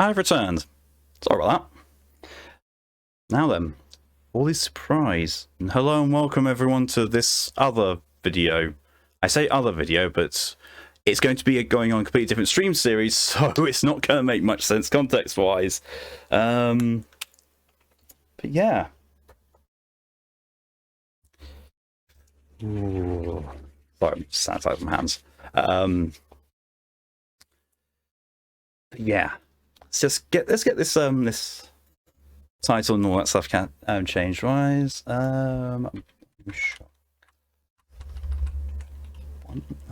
I've returned. Sorry about that. Now then, all this surprise. And hello and welcome everyone to this other video. I say other video, but it's going to be going on a completely different stream series, so it's not going to make much sense context-wise. But yeah. Ooh. Sorry, I'm just sanitizing my hands. Yeah. Let's get this this title and all that stuff changed. Rise.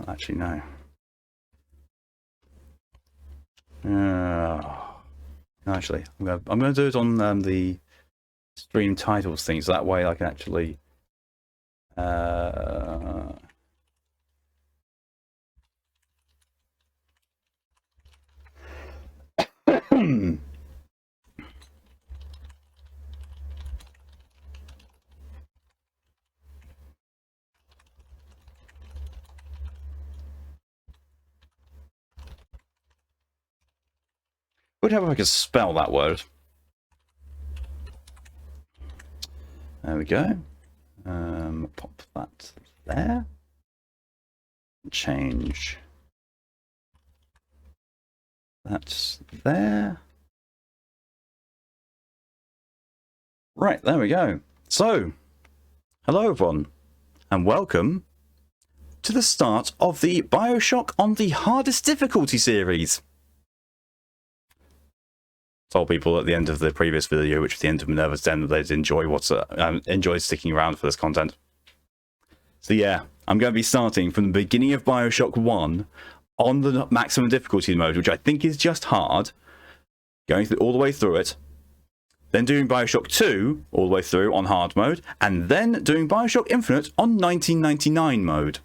Actually, no. Actually, I'm gonna do it on the stream titles thing, so that way I can actually. Would help if I could spell that word. There we go. Pop that there. Change that there. Right, there we go. So, hello everyone, and welcome to the start of the Bioshock on the hardest difficulty series. Told people at the end of the previous video, which was the end of Minerva's Den, that they'd enjoy sticking around for this content. So yeah, I'm going to be starting from the beginning of Bioshock 1 on the maximum difficulty mode, which I think is just hard, going all the way through it, then doing Bioshock 2 all the way through on hard mode, and then doing Bioshock Infinite on 1999 mode.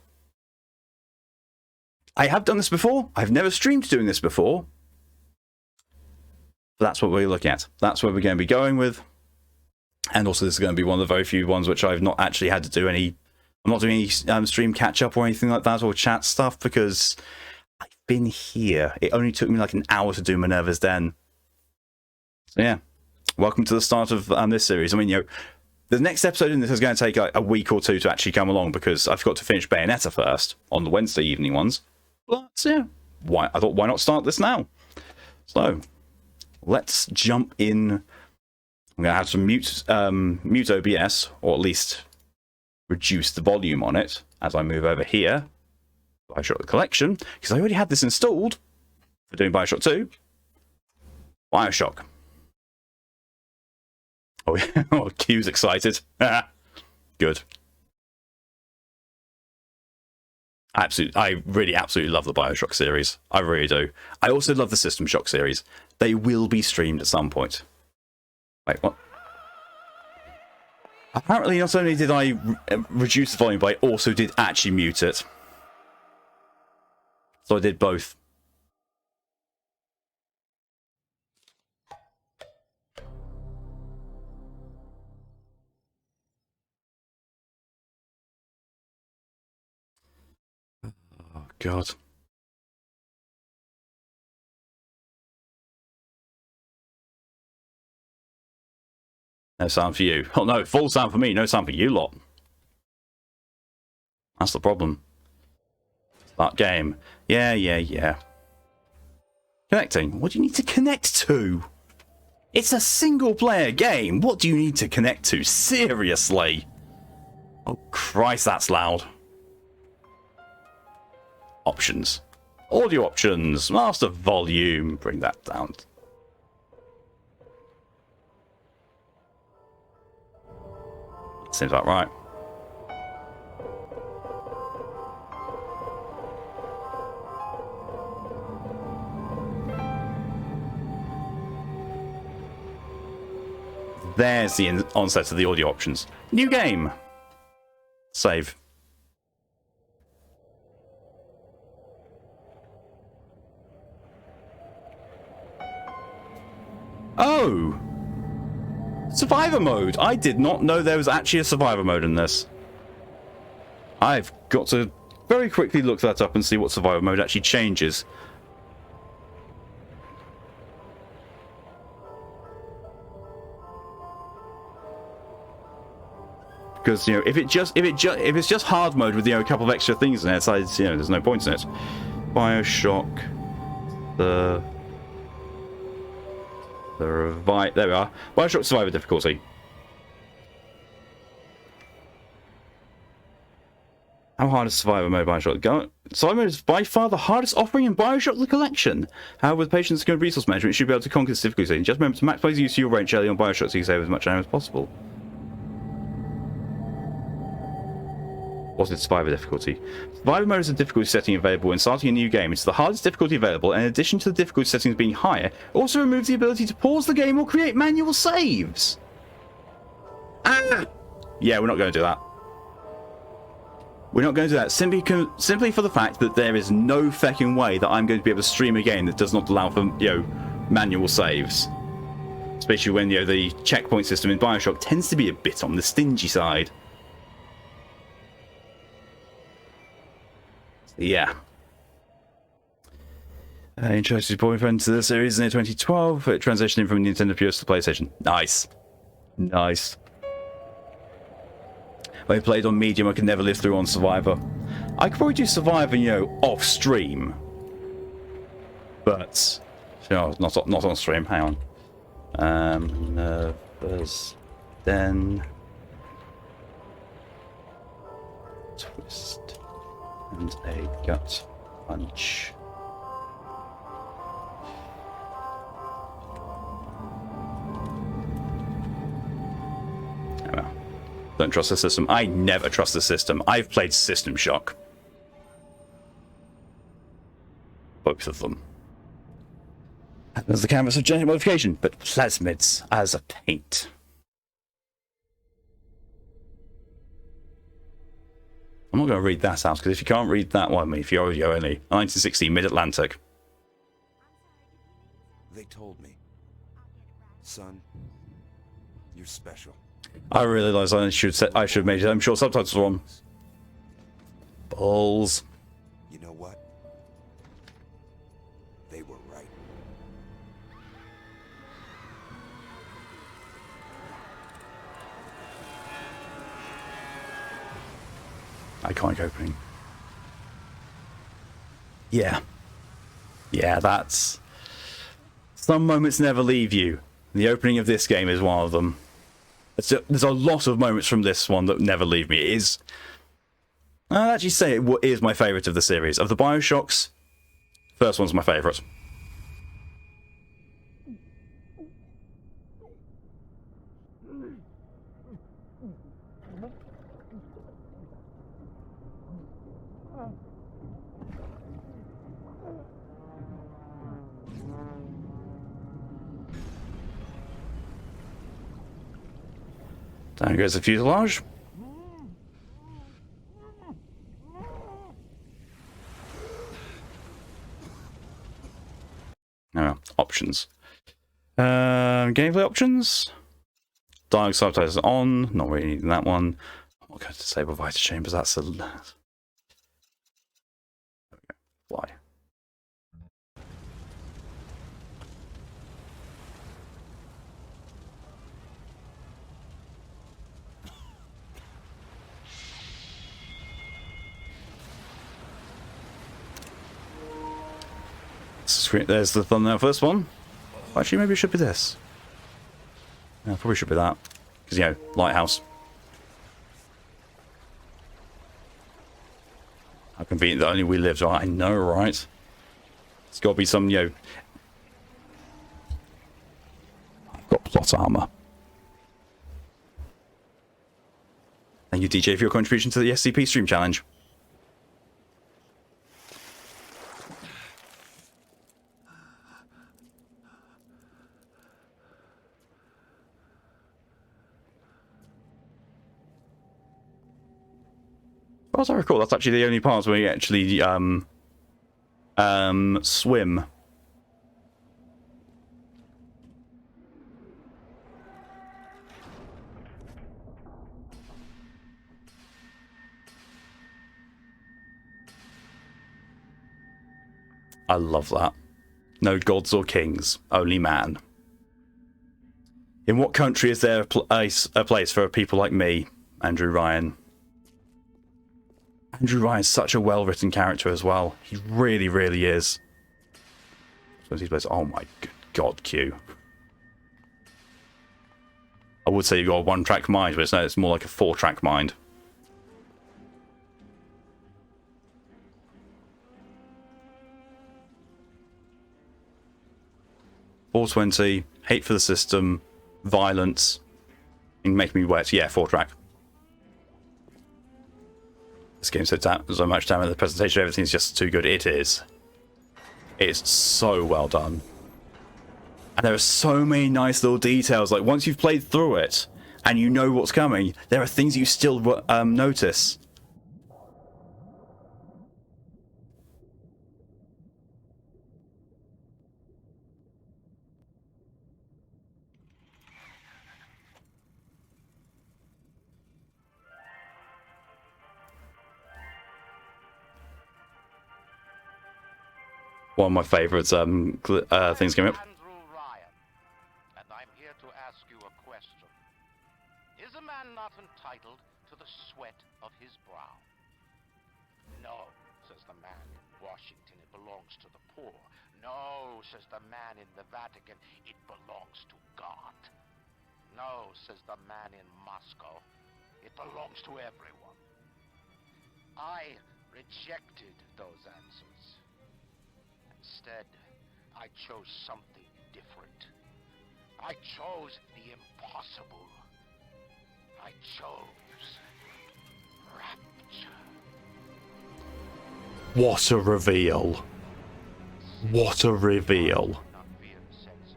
I have done this before. I've never streamed doing this before. That's what we're looking at. That's where we're going to be going with. And also this is going to be one of the very few ones which I've not actually had to do any... I'm not doing any stream catch-up or anything like that, or chat stuff, because I've been here. It only took me like an hour to do Minerva's Den. So yeah, welcome to the start of this series. I mean, you know, the next episode in this is going to take like a week or two to actually come along, because I've got to finish Bayonetta first on the Wednesday evening ones. But yeah, I thought, why not start this now? So... let's jump in. I'm going to have to mute OBS, or at least reduce the volume on it as I move over here. Bioshock the Collection, because I already had this installed for doing Bioshock 2. Bioshock. Oh, yeah. Oh, Q's excited. Good. I really absolutely love the Bioshock series. I really do. I also love the System Shock series. They will be streamed at some point. Wait, what? Apparently, not only did I reduce the volume, but I also did actually mute it. So I did both. Oh, God. No sound for you. Oh no, full sound for me, no sound for you lot. That's the problem. Start game. Yeah. Connecting. What do you need to connect to? It's a single player game. What do you need to connect to? Seriously? Oh Christ, that's loud. Options. Audio options. Master volume. Bring that down. Seems about right. There's the onset of the audio options. New game. Save. Oh! Survivor mode! I did not know there was actually a survivor mode in this. I've got to very quickly look that up and see what survivor mode actually changes. Because if it's just hard mode with a couple of extra things in it, so there's no point in it. Bioshock, there we are. Bioshock Survivor difficulty. How hard is Survivor mode Bioshock? Survivor mode is by far the hardest offering in Bioshock the Collection. However, with patience and good resource management, you should be able to conquer this difficulty. Just remember to maximize use of your range early on Bioshock so you save as much time as possible. What's its Survivor difficulty? Survivor mode is a difficulty setting available when starting a new game. It's the hardest difficulty available, and in addition to the difficulty settings being higher, it also removes the ability to pause the game or create manual saves. Yeah, we're not going to do that. We're not going to do that simply for the fact that there is no fucking way that I'm going to be able to stream a game that does not allow for manual saves. Especially when the checkpoint system in Bioshock tends to be a bit on the stingy side. Yeah. Introduced his boyfriend to the series in 2012, transitioning from Nintendo PS to PlayStation. Nice. Nice. When I played on Medium, I could never live through on Survivor. I could probably do Survivor, off stream. But, not on stream. Hang on. Nervous. Then. Twist. And a gut punch. Well, don't trust the system. I never trust the system. I've played System Shock. Both of them. There's the canvas of genetic modification, but plasmids as a paint. I'm not going to read that out, because if you can't read that one, if you're audio only, 1960 Mid-Atlantic. They told me, son, you're special. I realised I should have made it. I'm sure subtitles are on. Balls. You know what? They were right. Iconic opening. Yeah. Yeah, that's... Some moments never leave you. The opening of this game is one of them. There's a lot of moments from this one that never leave me. It is... I'll actually say it is my favourite of the series. Of the Bioshocks, first one's my favourite. Down goes the fuselage. Oh, options. Gameplay options. Dialogue subtitles on. Not really needing that one. I'm not going to disable Vita Chambers. That's a... Why? There's the thumbnail first one. Actually, maybe it should be this. Yeah, probably should be that. Because, lighthouse. How convenient that only we lived. I know, right? It's got to be some, I've got plot armor. Thank you, DJ, for your contribution to the SCP Stream Challenge. As I recall, that's actually the only part where you actually swim. I love that. No gods or kings, only man. In what country is there a place for people like me? Andrew Ryan. Andrew Ryan's such a well-written character as well. He really, really is. Oh my god, Q. I would say you've got a one-track mind, but it's more like a four-track mind. .420, hate for the system, violence, and make me wet. Yeah, four-track. This game's so much time, and the presentation, everything's just too good. It is. It's so well done. And there are so many nice little details. Like, once you've played through it, and you know what's coming, there are things you still notice. One of my favourites things coming up. Andrew Ryan, and I'm here to ask you a question. Is a man not entitled to the sweat of his brow? No, says the man in Washington, it belongs to the poor. No, says the man in the Vatican, it belongs to God. No, says the man in Moscow, it belongs to everyone. I rejected those answers. Instead, I chose something different. I chose the impossible. I chose Rapture. What a reveal. What a reveal.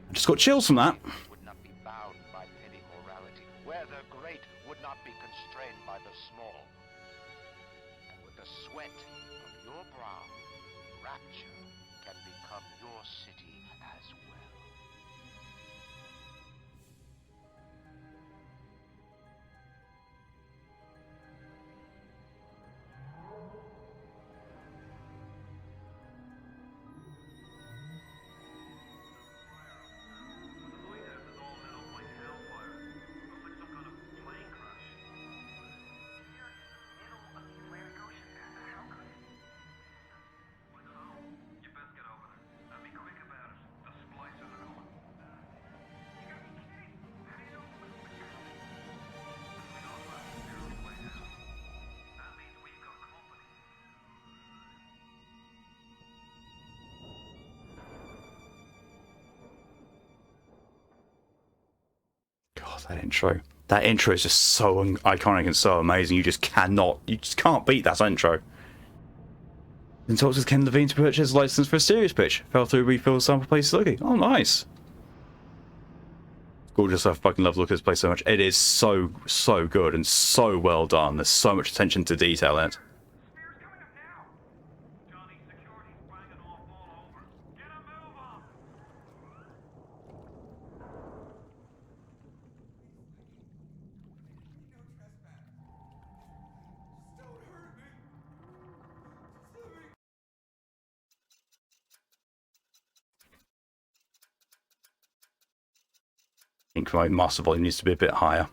I just got chills from that. Would not be bound by petty morality, where the great would not be constrained by the small. And with the sweat of your brow, Rapture can become your city as well. God, that intro. That intro is just so iconic and so amazing. You just can't beat that intro. Then talks with Ken Levine to purchase a license for a serious pitch. Fell through refill sample place looking. Oh, nice. Gorgeous. I fucking love looking at this place so much. It is so good and so well done. There's so much attention to detail in it. I think my master volume needs to be a bit higher.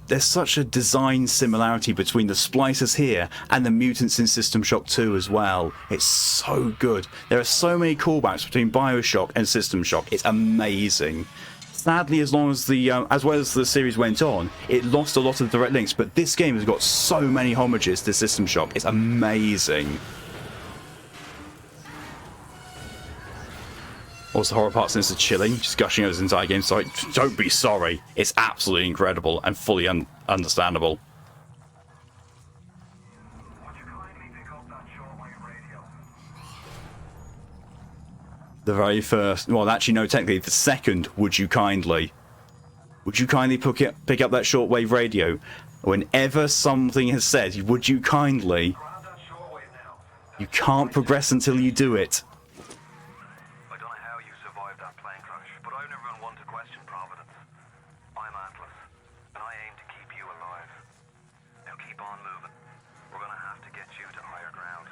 There's such a design similarity between the splicers here and the mutants in System Shock 2 as well. It's so good. There are so many callbacks between Bioshock and System Shock. It's amazing. Sadly, as well as the series went on, it lost a lot of direct links, but this game has got so many homages to System Shock. It's amazing. Also, horror parts in this are chilling, just gushing over this entire game, so don't be sorry. It's absolutely incredible and fully understandable. The very first, well, actually, no, technically, the second, would you kindly pick up that shortwave radio? Whenever something has said, would you kindly? You can't progress until you do it. I don't know how you survived that plane crash, but I've never been one to question Providence. I'm Atlas, and I aim to keep you alive. Now keep on moving. We're gonna have to get you to higher ground.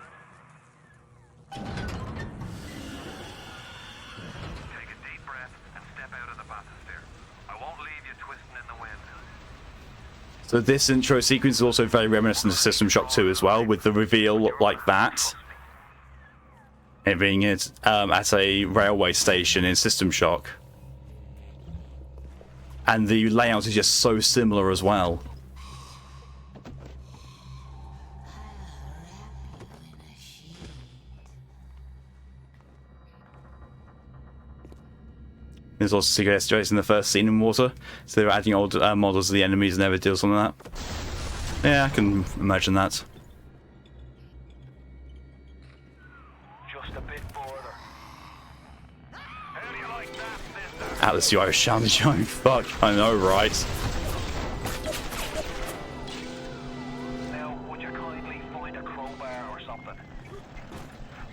Take a deep breath and step out of the bathysphere. I won't leave you twisting in the wind. So this intro sequence is also very reminiscent of System Shock 2 as well, with the reveal like that. It being at a railway station in System Shock. And the layout is just so similar as well. There's also secret SJs in the first scene in water, so they're adding old models of the enemies and never deals on that. Yeah, I can imagine that. Just a bit further. How do you like that, sister? Atlas, you Irish challenge, you fuck. I know, right? Now, would you kindly find a crowbar or something?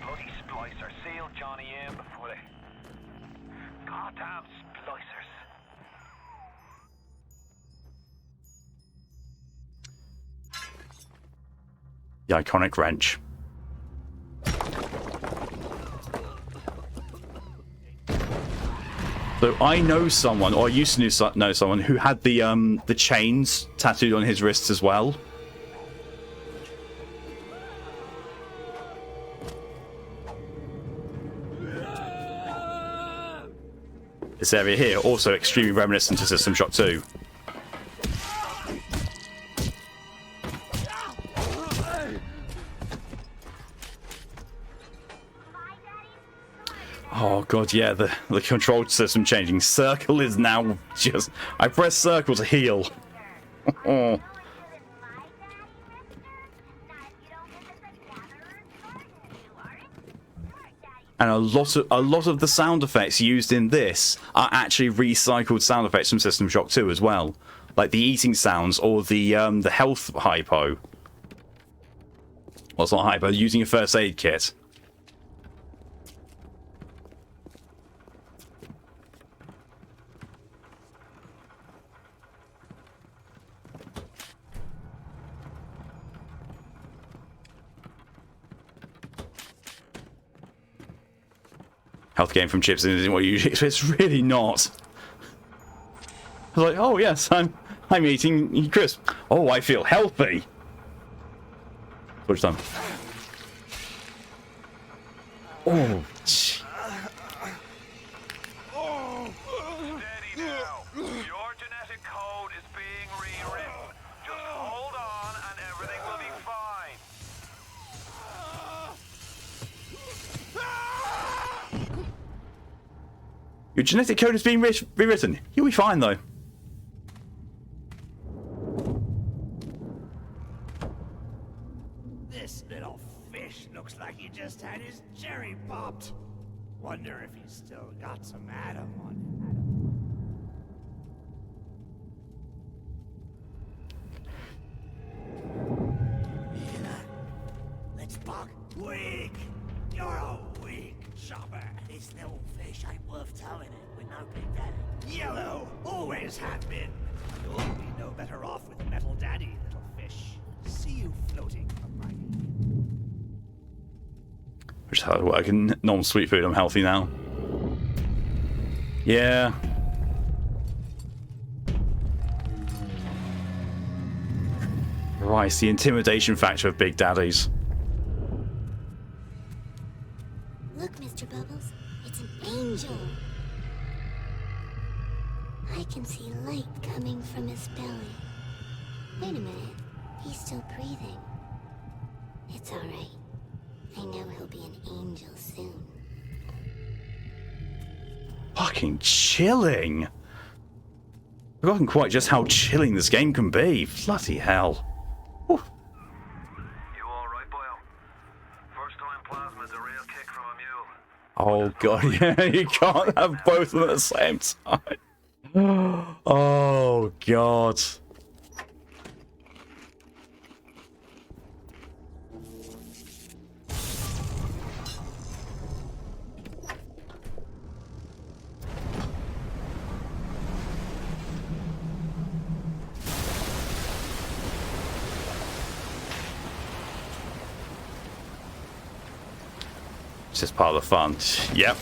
Bloody splicer, seal Johnny in before they... Goddamn splicers. The iconic wrench. So I know someone, or I used to know someone who had the chains tattooed on his wrists as well. This area here also extremely reminiscent to System Shock 2. Oh god, yeah, the control system changing. Circle is now just... I press circle to heal. Oh. And a lot of the sound effects used in this are actually recycled sound effects from System Shock 2 as well. Like the eating sounds or the health hypo. Well, it's not hypo, using a first aid kit. Health gain from chips isn't what you usually expect. It's really not. I was like, oh yes, I'm eating crisps. Oh, I feel healthy. Which time? Oh. Steady now. Your genetic code is being rewritten. Just hold on and everything will be fine. Your genetic code is being rewritten. You'll be fine though. This little fish looks like he just had his cherry popped. Wonder if he's still got some Adam on him. Let's buck. Weak! You're a weak shopper. This little fish ain't worth towing it with no big daddy. Yellow! Always have been. You'll be no better off with Metal Daddy, little fish. See you floating upright. Which is hard work. Normal sweet food, I'm healthy now. Yeah. Right, it's the intimidation factor of Big Daddies. Look, Mr. Bubbles, it's an angel. I can see light coming from his belly. Wait a minute, he's still breathing. It's alright. I know he'll be an angel soon. Fucking chilling. I've forgotten quite just how chilling this game can be. Bloody hell. Whew. You alright, Boyle? First time plasma's a real kick from a mule. Oh god, yeah, you can't have both of them at the same time. Oh god. It's just part of the fun. Yep.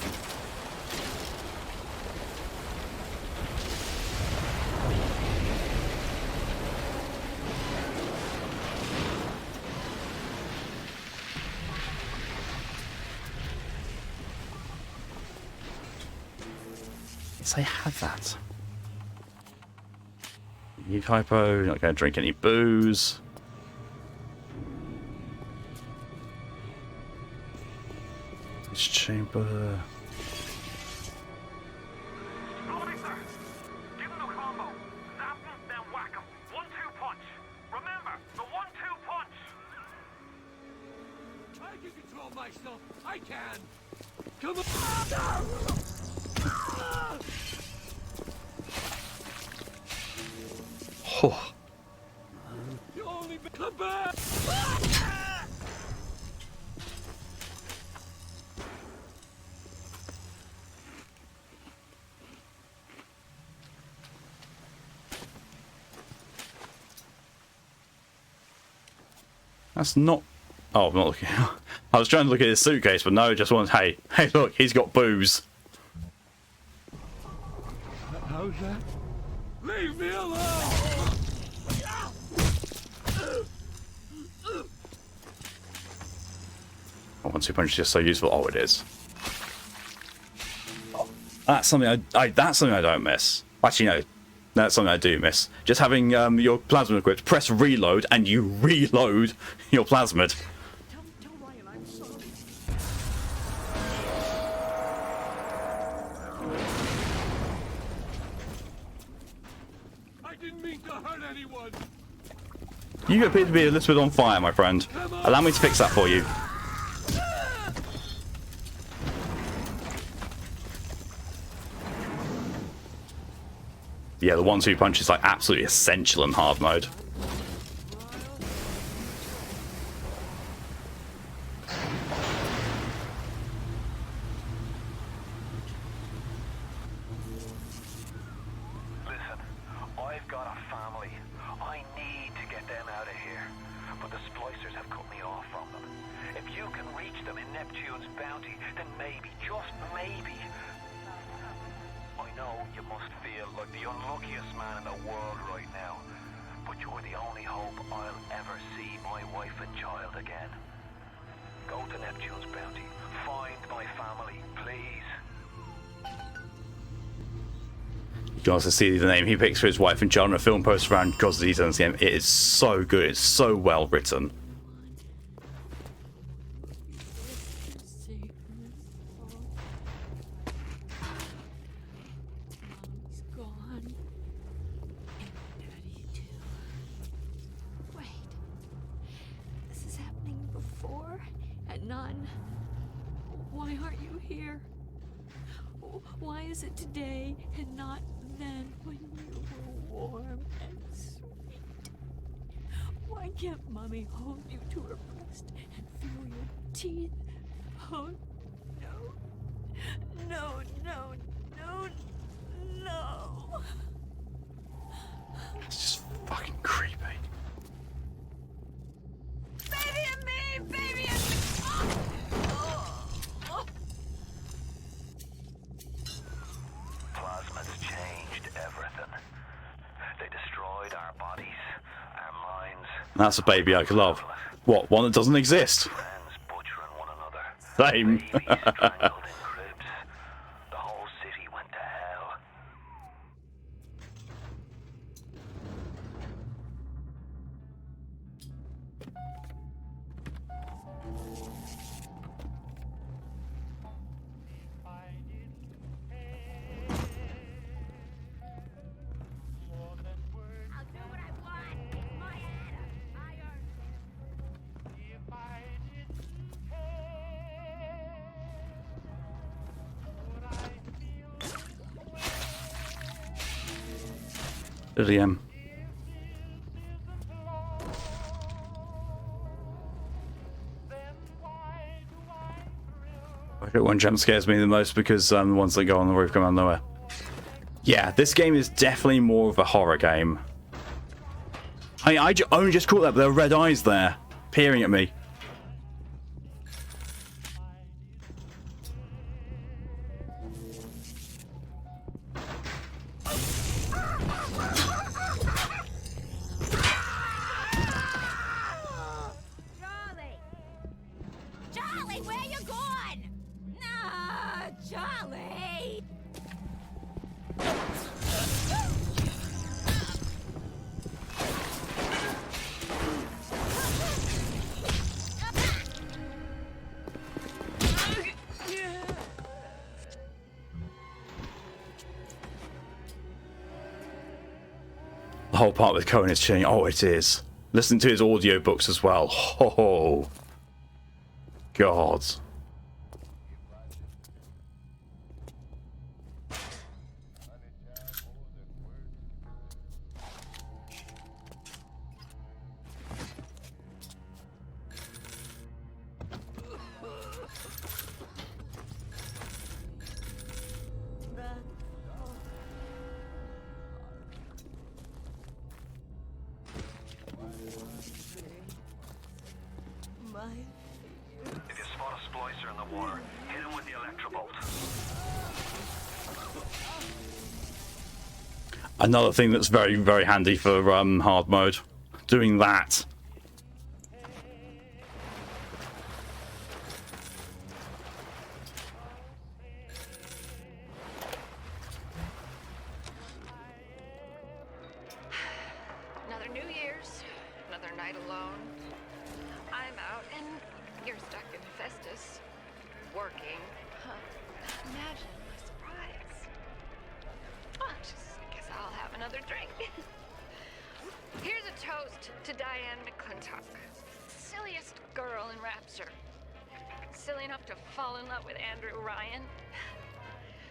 Yes, I have that. You hypo, not going to drink any booze. This chamber. Splicer! Give him the combo. Zap him, then whack him. 1-2 punch. Remember, the 1-2 punch! I can control myself. I can. Come on. Oh. You only come back. That's not... Oh, I'm not looking. I was trying to look at his suitcase, but no, it just wants, hey, look, he's got booze. How's that? Leave me alone! Oh, 1-2 punch is just so useful. Oh, it is. Oh, that's something that's something I don't miss. Actually, no, that's something I do miss. Just having your plasmid equipped. Press reload, and you reload your plasmid. Tell Ryan I'm sorry. I didn't mean to hurt anyone. You appear to be a little bit on fire, my friend. Allow me to fix that for you. Yeah, the 1-2 punch is like absolutely essential in hard mode. Listen, I've got a family. I need to get them out of here. But the splicers have cut me off from them. If you can reach them in Neptune's bounty, then maybe, just maybe... I know you must feel like the unluckiest man in the world right now. But you're the only hope I'll ever see my wife and child again. Go to Neptune's bounty. Find my family, please. You can also see the name he picks for his wife and child on a film poster around because of these in this game. It is so good. It's so well written. Mom's gone. And Daddy too. Wait. This is happening before and none. Why aren't you here? Why is it today and not then when you were warm and sweet? Why can't Mommy hold you to her breast and feel your teeth? Oh, no. No, no, no, no. It's just fucking creepy. Baby and me! Baby and me! Plasma's changed everything. They destroyed our bodies, our minds. That's a baby I could love. What, one that doesn't exist? Friends butchering one another. Same. Babies strangled in cribs. The whole city went to hell. I'll do what I want. It's my Anna. I earned it. Liam. I think one jump scares me the most because the ones that go on the roof come out of nowhere. Yeah, this game is definitely more of a horror game. I only just caught that, but there are red eyes there, peering at me. whole part with Cohen is chilling. Oh, it is. Listen to his audiobooks as well. Oh, God. If you spot a splicer in the water, hit him with the electrobolt. Another thing that's very, very handy for hard mode. Doing that. Another New Year's, another night alone. I'm out and you're stuck in Festus, working. Huh. Imagine my surprise. Oh, I guess I'll have another drink. Here's a toast to Diane McClintock, silliest girl in Rapture. Silly enough to fall in love with Andrew Ryan.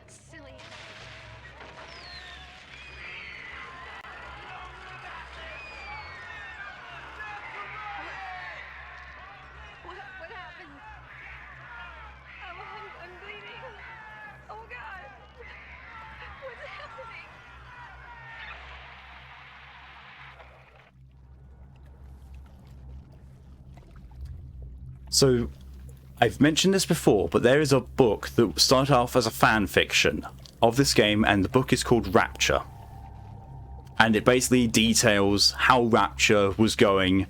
Silly enough What happened? I'm bleeding. Oh God. What's happening? So, I've mentioned this before, but there is a book that started off as a fan fiction of this game, and the book is called Rapture. And it basically details how Rapture was going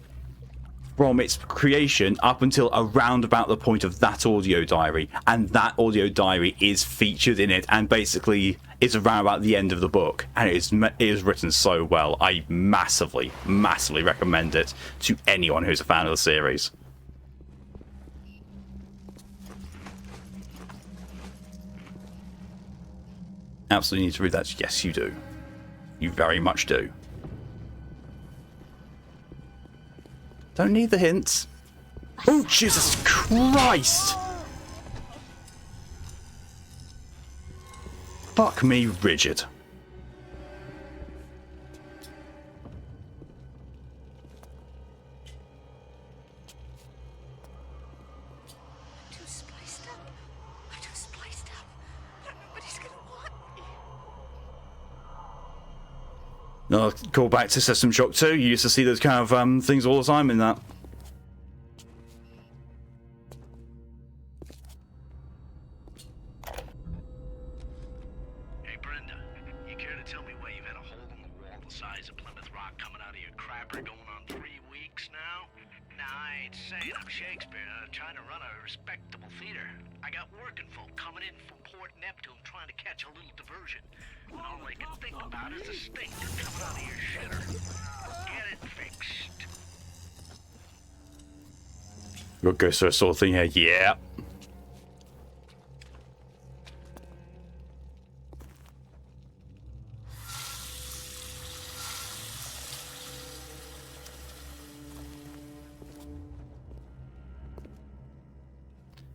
from its creation up until around about the point of that audio diary. And that audio diary is featured in it, and basically is around about the end of the book. And it is written so well. I massively, massively recommend it to anyone who's a fan of the series. Absolutely need to read that. Yes, you do. You very much do. Don't need the hints. Oh, Jesus Christ! Fuck me rigid. I'm too spliced up. I'm too spliced up. Nobody's gonna want me. No, call back to System Shock 2. You used to see those kind of things all the time in that. Hey, Brenda, you care to tell me why you've had a hole in the wall the size of Plymouth Rock coming out of your crapper going on 3 weeks now? Nah, I ain't saying I'm Shakespeare. I'm trying to run a respectable theater. I got working folk coming in from Port Neptune trying to catch a little diversion. And all I can think about is the stink coming out of your shitter. Get it fixed. Got Ghost of a Sword thing here. Yeah.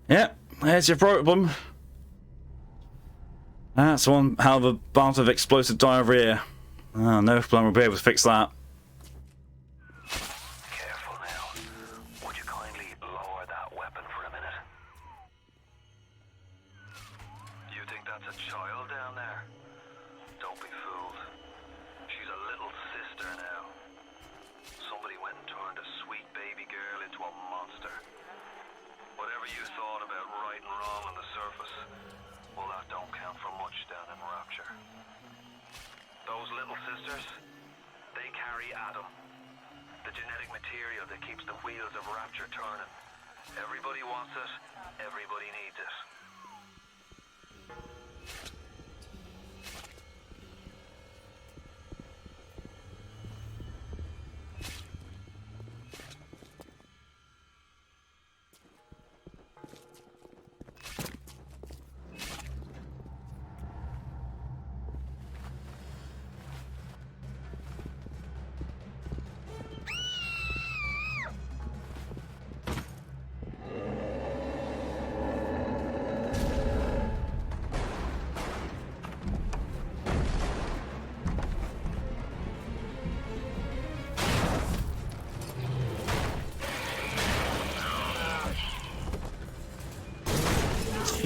Yeah, there's your problem. That's one hell of a bout of explosive diarrhea. Oh, no plan will be able to fix that. Careful now. Would you kindly lower that weapon for a minute? You think that's a child down there? Don't be fooled. She's a little sister now. Somebody went and turned a sweet baby girl into a monster. Whatever you thought about right and wrong on the surface, well, that don't count for much down in Rapture. Those little sisters, they carry Adam, the genetic material that keeps the wheels of Rapture turning. Everybody wants it, everybody needs it.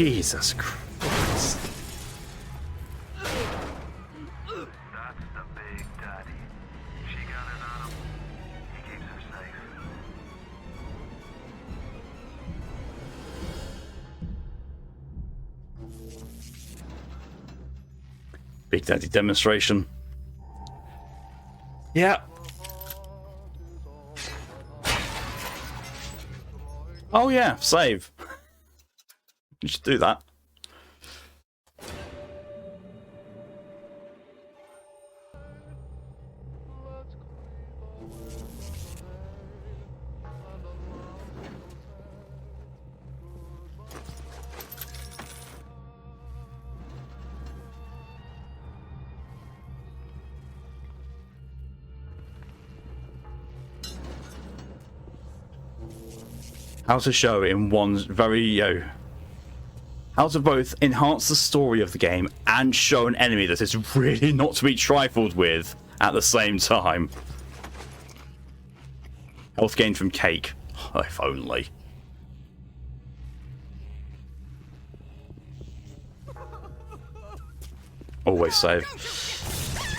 Jesus Christ. That's the big daddy. She gathers on him. He keeps her safe. Big Daddy demonstration. Yeah. Oh yeah, save. You should do that. How to show in one very, how to both enhance the story of the game and show an enemy that is really not to be trifled with at the same time. Health gain from cake. If only. Always save.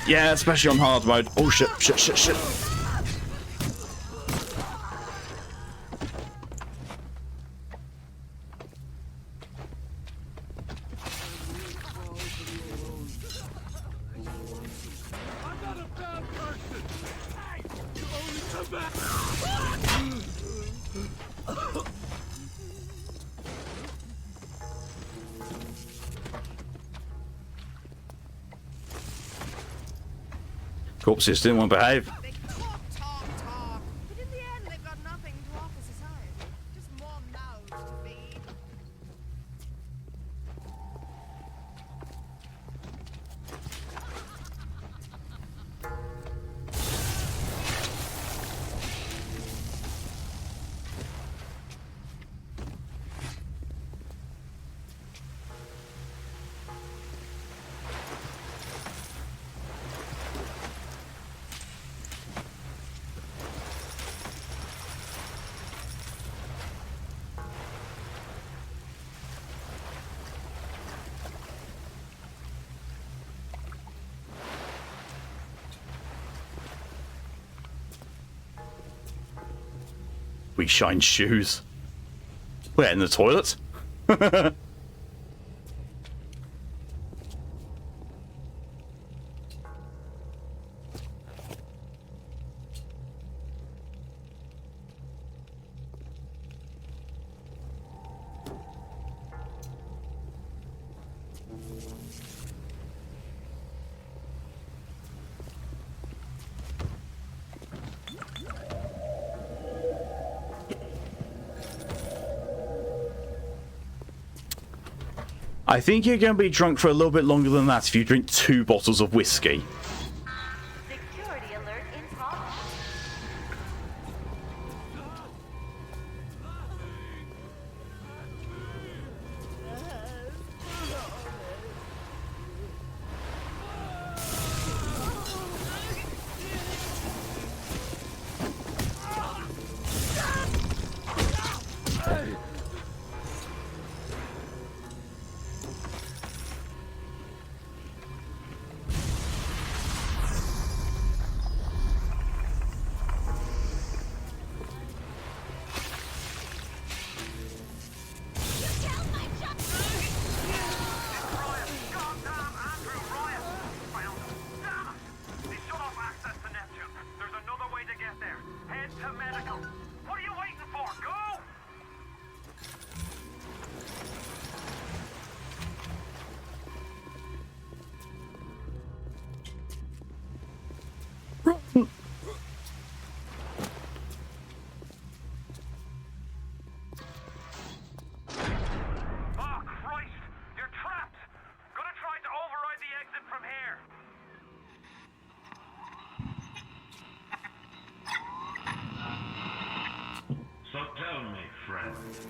Yeah, especially on hard mode. Oh shit, shit, shit, shit. Corpses didn't want to behave. They talk, but in the end they've got nothing to offer society. Just more mouths to feed. We shine shoes. We're in the toilet. I think you're going to be drunk for a little bit longer than that if you drink 2 bottles of whiskey. Security alert in progress.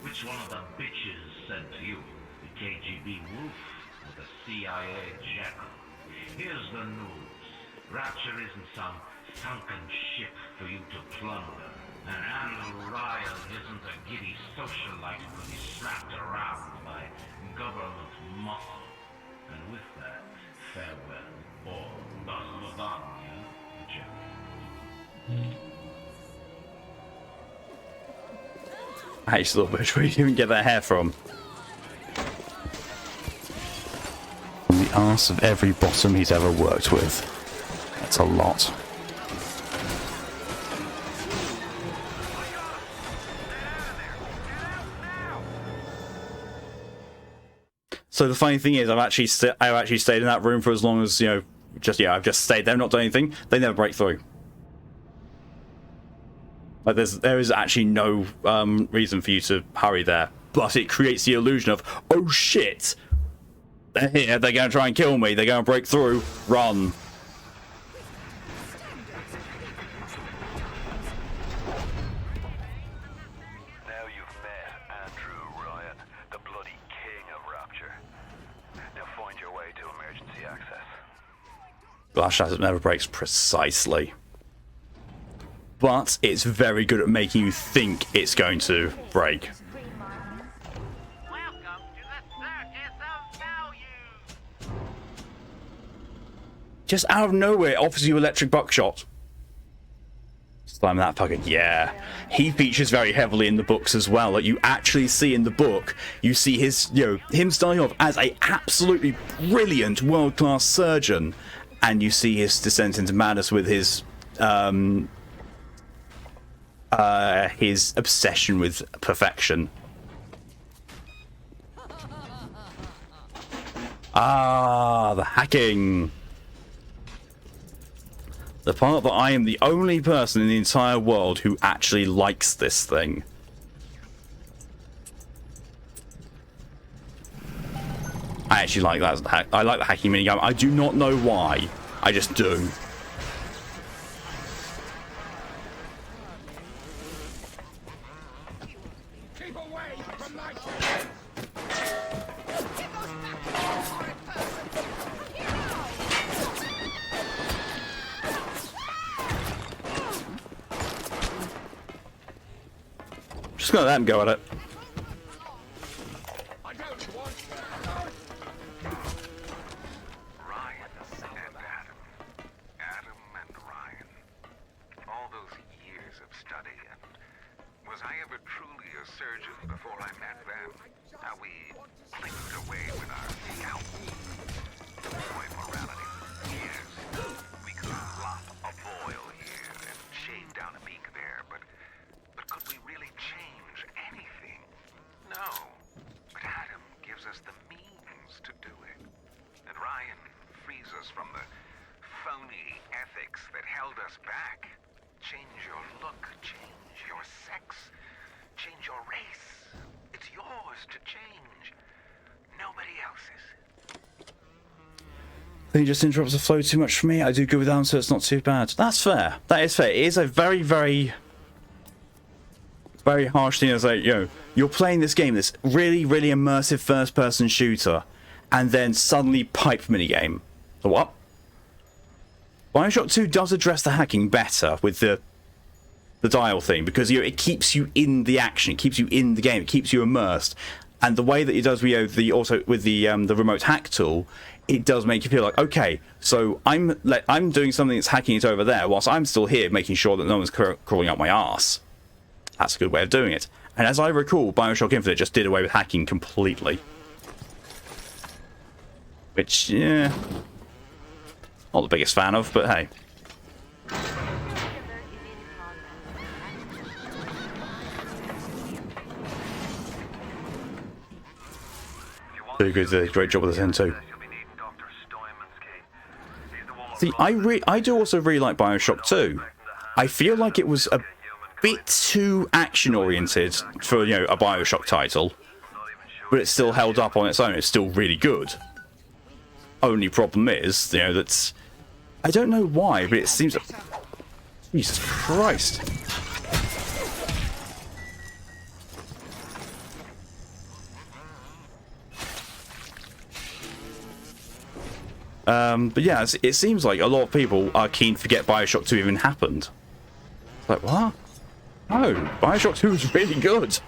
Which one of the bitches sent you? The KGB wolf or the CIA jackal? Here's the news. Rapture isn't some sunken ship for you to plunder. An animal Ryan isn't a giddy socialite to be strapped around by government muscle. And with that, farewell, or das Lavagna, Jerry. I actually love where you even get that hair from. From the arse of every bottom he's ever worked with. That's a lot. So the funny thing is, I've actually stayed in that room for as long as, you know, I've just stayed there, not done anything. They never break through. Like there is actually no reason for you to hurry there, but it creates the illusion of, oh shit, they're here, they're going to try and kill me, they're going to break through, run. Now you've met Andrew Ryan, the bloody king of Rapture. Now find your way to emergency access. Glass Shatters never breaks precisely. But it's very good at making you think it's going to break. Welcome to the circus of value. Just out of nowhere, it offers you electric buckshot. Slam that fucking, yeah. He features very heavily in the books as well. Like, you actually see in the book, you see his, you know, him starting off as a absolutely brilliant world-class surgeon, and you see his descent into madness with his obsession with perfection. Ah, the hacking. The part that I am the only person in the entire world who actually likes this thing. I actually like that as the hack. I like the hacking minigame. I do not know why. I just do. Keep away from my Just gonna let him go at it. Ryan and Adam. Adam and Ryan. All those years of study, and was I ever truly a surgeon before I met them? How we plinked away with our scalpels. Boy, morality. Yes, we could flop a boil here and shave down a beak there, but could we really change anything? No. But Adam gives us the means to do it. And Ryan frees us from the phony ethics that held us back. Change your look, change your sex, change your race. It's yours to change. Nobody else's. I think it just interrupts the flow too much for me. I do good with that, so it's not too bad. That's fair. That is fair. It is a very, very harsh thing. It's like, you know, you're playing this game, this really, really immersive first-person shooter, and then suddenly pipe minigame. The what? Bioshock 2 does address the hacking better with the dial thing, because, you know, it keeps you in the action, it keeps you in the game, it keeps you immersed, and the way that it does, you know, with the remote hack tool, it does make you feel like, okay, so I'm doing something that's hacking it over there, whilst I'm still here making sure that no one's crawling up my arse. That's a good way of doing it. And as I recall, Bioshock Infinite just did away with hacking completely. Which, yeah, not the biggest fan of, but hey. Very good, did a great job with this end too. See, I do also really like Bioshock 2. I feel like it was a bit too action-oriented for, you know, a Bioshock title, but it still held up on its own. It's still really good. Only problem is, you know, that's, I don't know why, but it seems, Jesus Christ. But yeah, it seems like a lot of people are keen to forget Bioshock 2 even happened. It's like, what? Oh, Bioshock 2 is really good.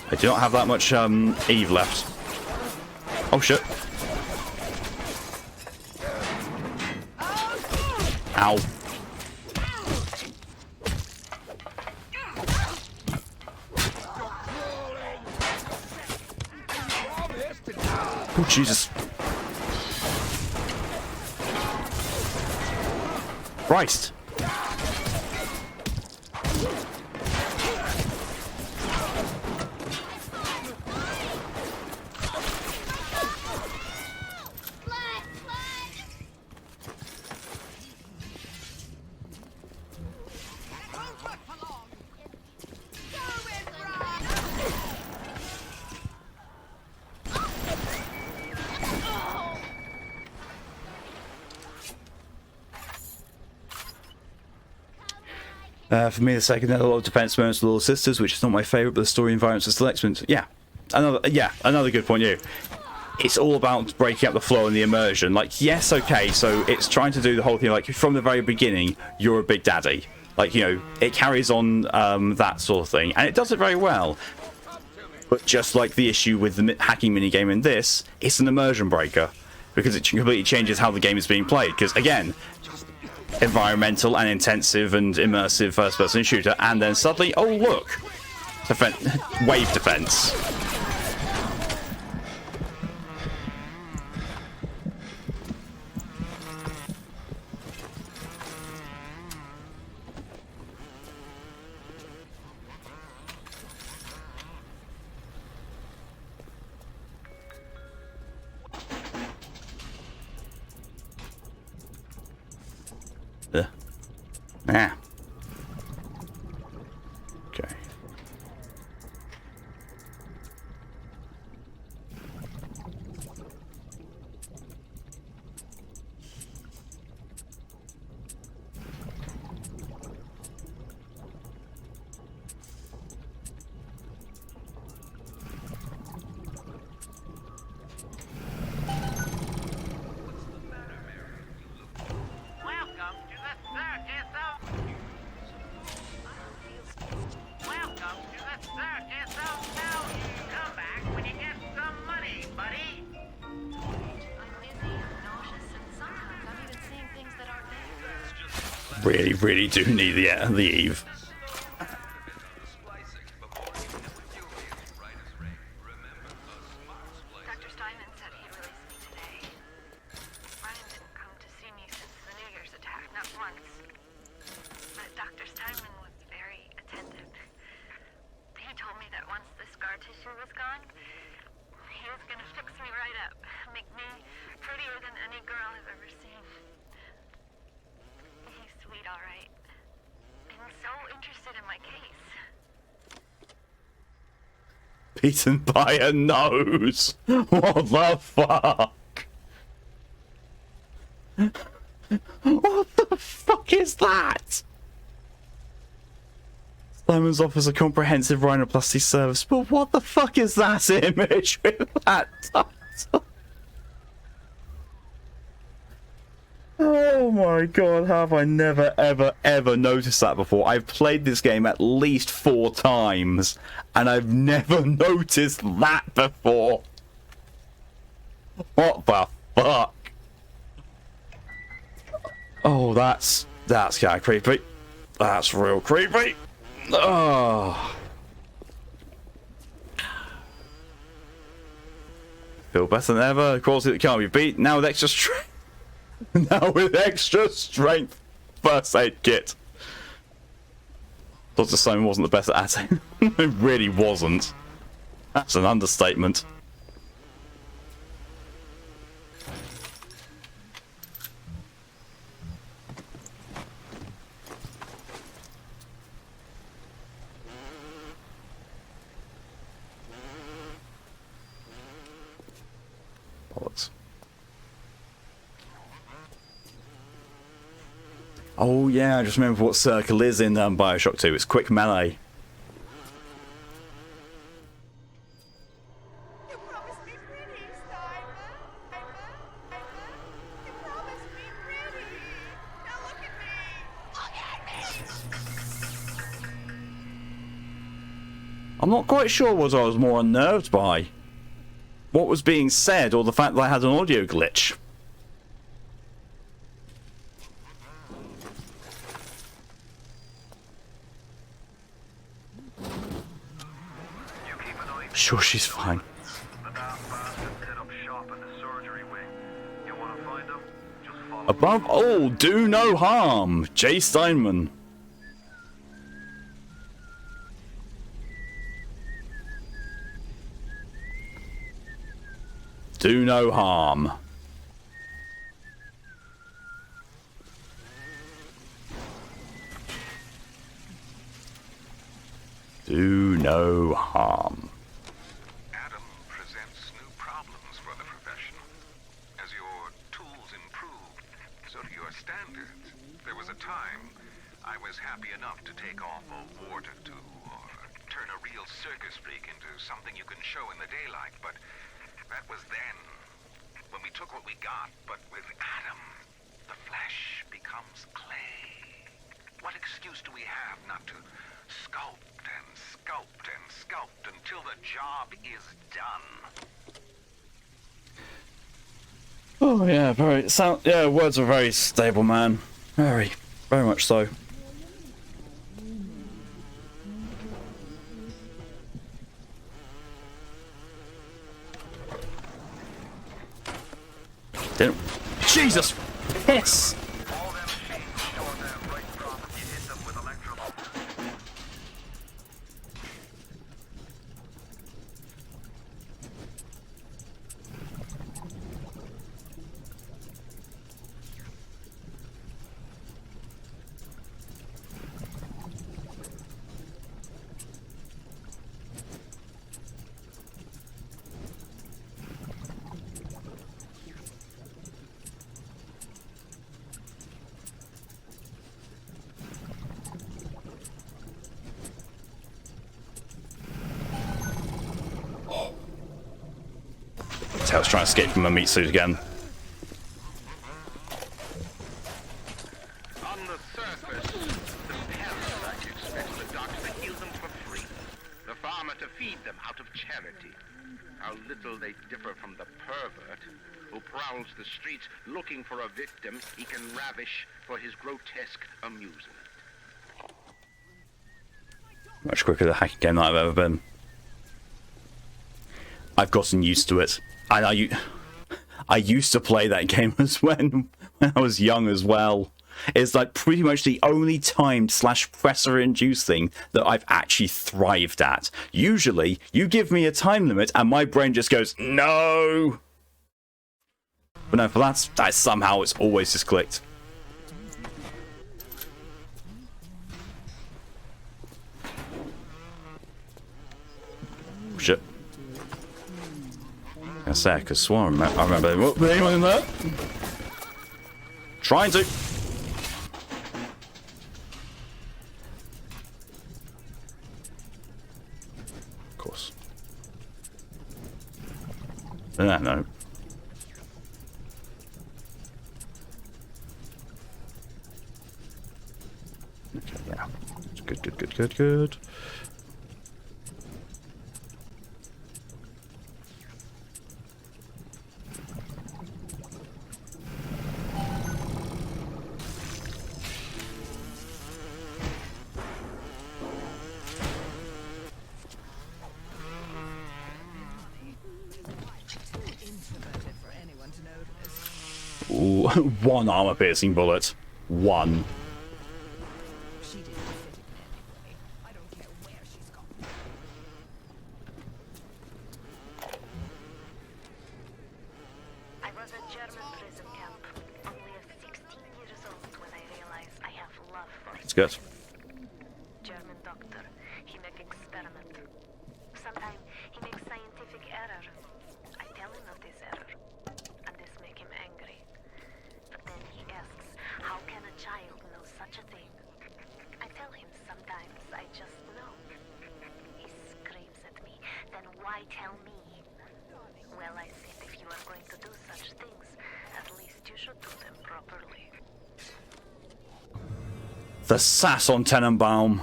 I do not have that much Eve left. Oh shit. Ow. Oh Jesus. Christ. For me, the second had a lot of defense moments with Little Sisters, which is not my favorite, but the story environments are still excellent. Yeah, another good point. It's all about breaking up the flow and the immersion. Like, yes, okay, so it's trying to do the whole thing. Like, from the very beginning, you're a big daddy. Like, you know, it carries on that sort of thing, and it does it very well. But just like the issue with the hacking minigame in this, it's an immersion breaker because it completely changes how the game is being played. Because again, environmental and intensive and immersive first-person shooter, and then suddenly, oh look, wave defense. Ah. Okay. Really do need the Eve. Dr. Steinman said he'd release me today. Ryan didn't come to see me since the New Year's attack, not once. But Dr. Steinman was very attentive. He told me that once the scar tissue was gone, he was gonna fix me right up, make me prettier than any girl I've ever seen. He's sweet, all right. And so interested in my case. Beaten by a nose. What the fuck? What the fuck is that? Simon's offers a comprehensive rhinoplasty service, but what the fuck is that image with that title? Oh my god, have I never ever noticed that before? I've played this game at least 4 times, and I've never noticed that before. What the fuck? Oh, that's kind of creepy. That's real creepy. Oh. Feel better than ever. Quality that can't be beat. Now with extra strength. Now with extra strength first aid kit. Dr. Simon wasn't the best at it. It really wasn't. That's an understatement. Bollocks. Oh yeah, I just remember what circle is in Bioshock 2. It's quick melee. I'm not quite sure what I was more unnerved by. What was being said, or the fact that I had an audio glitch. Sure, she's fine. Above all, do no harm. Jay Steinman. Do no harm. Do no harm. Adam presents new problems for the profession. As your tools improve, so do your standards. There was a time I was happy enough to take off a wart or two, or turn a real circus freak into something you can show in the daylight, but that was then, when we took what we got. But with Adam, the flesh becomes clay. What excuse do we have not to sculpt and sculpt and sculpt until the job is done? Oh yeah, yeah, words are very stable, man. Very much so. Jesus! Piss! I was trying to escape from my meat suit again. On the surface, the parasite expects the doctor to heal them for free. The farmer to feed them out of charity. How little they differ from the pervert who prowls the streets looking for a victim he can ravish for his grotesque amusement. Much quicker the hacking game than I've ever been. I've gotten used to it. I used to play that game as when I was young as well. It's like pretty much the only timed / pressor induced thing that I've actually thrived at. Usually, you give me a time limit and my brain just goes, no! But no, for that somehow it's always just clicked. Shit. I say I could swear I remember anyone in there? Trying to. Of course. No. Okay, yeah. Good. Ooh, one armor-piercing bullet. One. She didn't fit it anyway. I don't care where she's gone. I was at German prison camp, only 16 years old when I realized I have love for it. It's good. German doctor, he make experiment. Sometimes he makes scientific error. I tell him of this error, and this make him angry. But then he asks, how can a child know such a thing? I tell him sometimes I just know. He screams at me, then why tell me? Well, I said, if you are going to do such things, at least you should do them properly. The sass on Tenenbaum.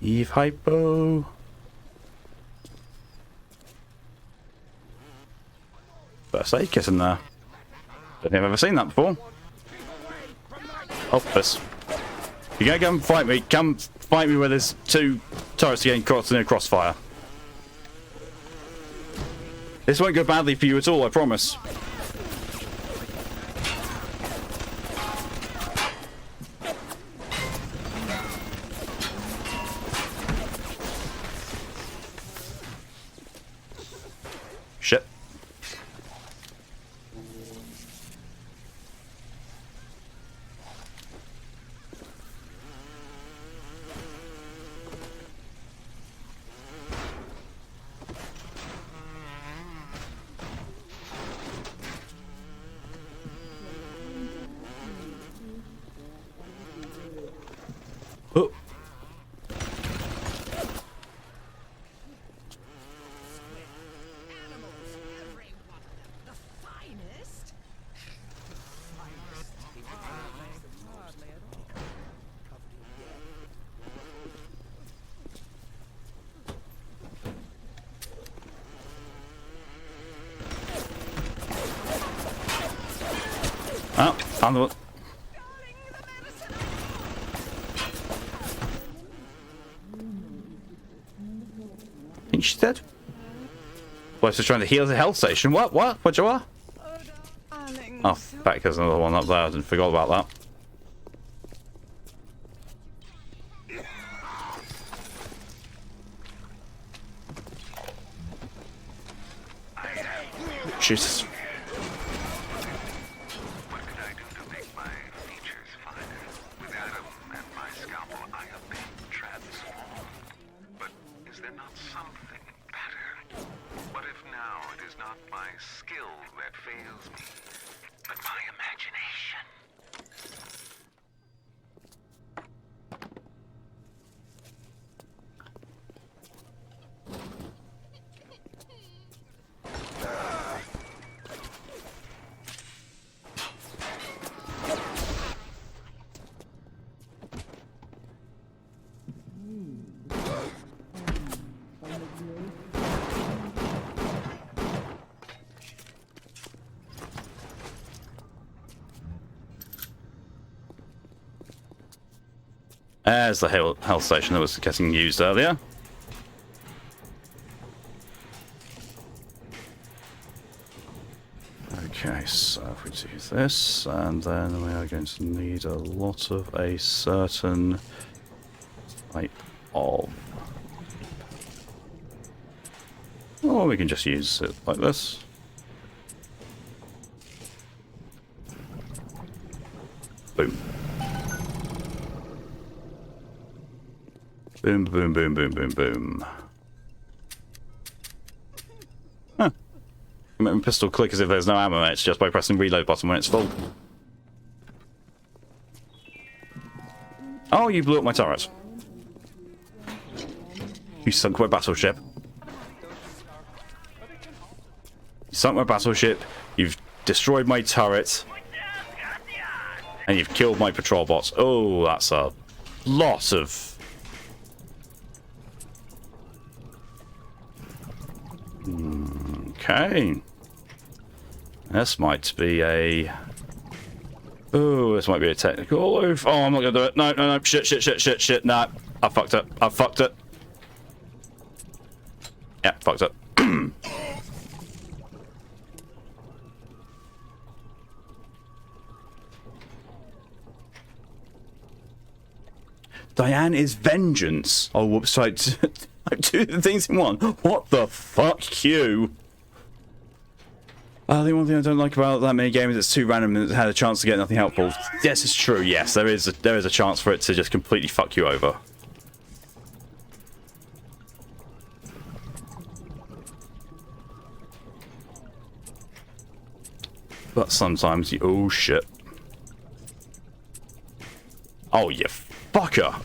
Eve Hypo. First aid kit in there. Don't think I've ever seen that before. Oh, this. You're gonna come fight me. Come fight me where there's 2 turrets getting caught in a crossfire. This won't go badly for you at all, I promise. Shit. Oh. Oh, found the... I think she's dead. Well, she's trying to heal the health station. What? What? What you are? Oh, back there's another one up there. I forgot about that. Jesus. What could I do to make my features finer? With Adam and my scalpel, I have been transformed. But is there not something better? What if now it is not my skill that fails me, but my imagination? There's the health station that was getting used earlier. Okay, so if we do this, and then we are going to need a lot of a certain type of... Or we can just use it like this. Boom. Boom, boom, boom, boom, boom, boom. Huh. You make my pistol click as if there's no ammo in it, just by pressing reload button when it's full. Oh, you blew up my turret. You sunk my battleship. You sunk my battleship, you've destroyed my turret, and you've killed my patrol bots. Oh, that's a lot of... Okay. This might be a... Oh, this might be a technical oof. Oh, I'm not gonna do it. No, no, no. Shit, shit, shit, shit, shit. No. I fucked it. I fucked it. Yeah, fucked it. Diane is vengeance. Oh, whoops. Sorry. Like 2 things in one. What the fuck, Q? The one thing I don't like about that mini game is it's too random and it had a chance to get nothing helpful. Yes, it's true. Yes, there is a chance for it to just completely fuck you over. But sometimes you... Oh, shit. Oh, you fucker.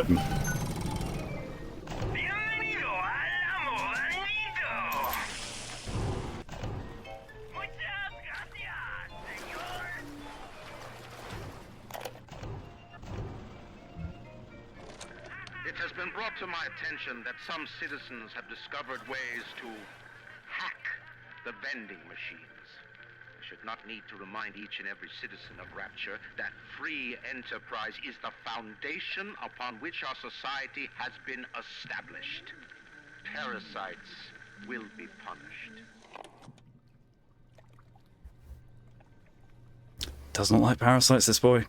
Boom. It has been brought to my attention that some citizens have discovered ways to hack the vending machines. I should not need to remind each and every citizen of Rapture that free enterprise is the foundation upon which our society has been established. Parasites will be punished. Does not like parasites, this boy.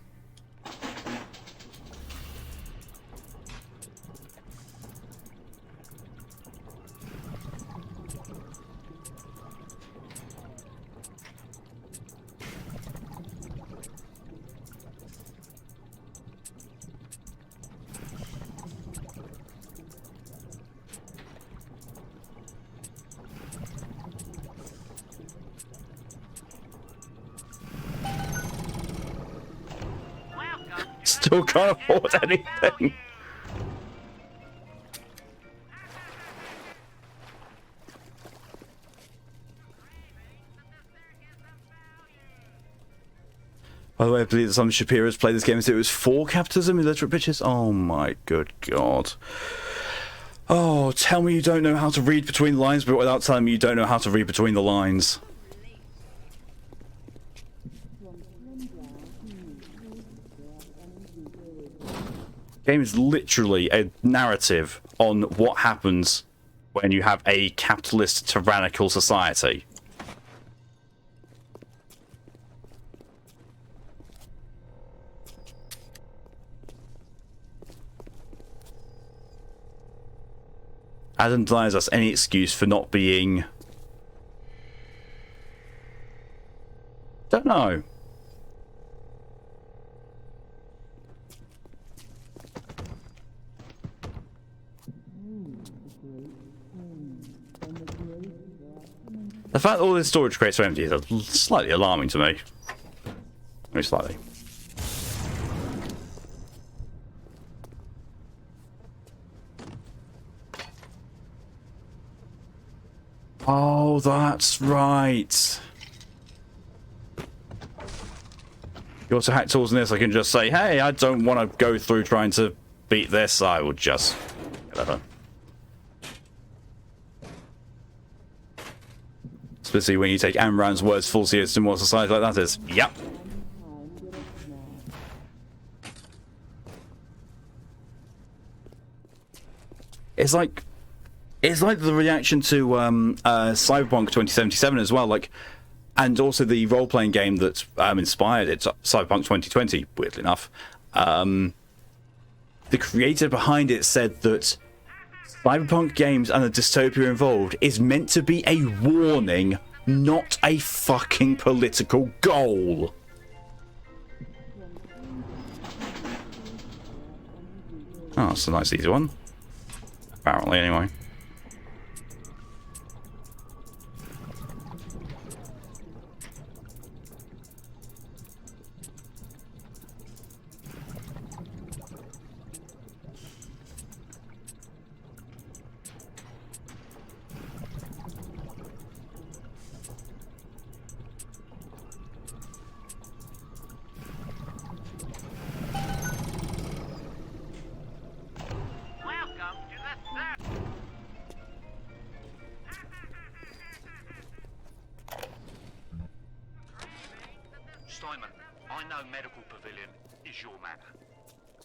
Still can't afford anything. By the way, I believe that some Shapiro's played this game and said it was for capitalism, illiterate bitches. Oh my good god. Oh, tell me you don't know how to read between the lines, but without telling me you don't know how to read between the lines. Game is literally a narrative on what happens when you have a capitalist tyrannical society. Adam denies us any excuse for not being... Don't know. The fact that all this storage crates are empty is slightly alarming to me. Very slightly. Oh, that's right. You also hack tools in this. I can just say, hey, I don't want to go through trying to beat this. I will just... whatever. Especially when you take Amran's words full seriously in what society like that is. Yep. It's like the reaction to Cyberpunk 2077 as well, like, and also the role-playing game that inspired it, Cyberpunk 2020. Weirdly enough, the creator behind it said that Cyberpunk games and the dystopia involved is meant to be a warning, not a fucking political goal. Oh, that's a nice easy one. Apparently, anyway. Steinman, I know Medical Pavilion is your manor,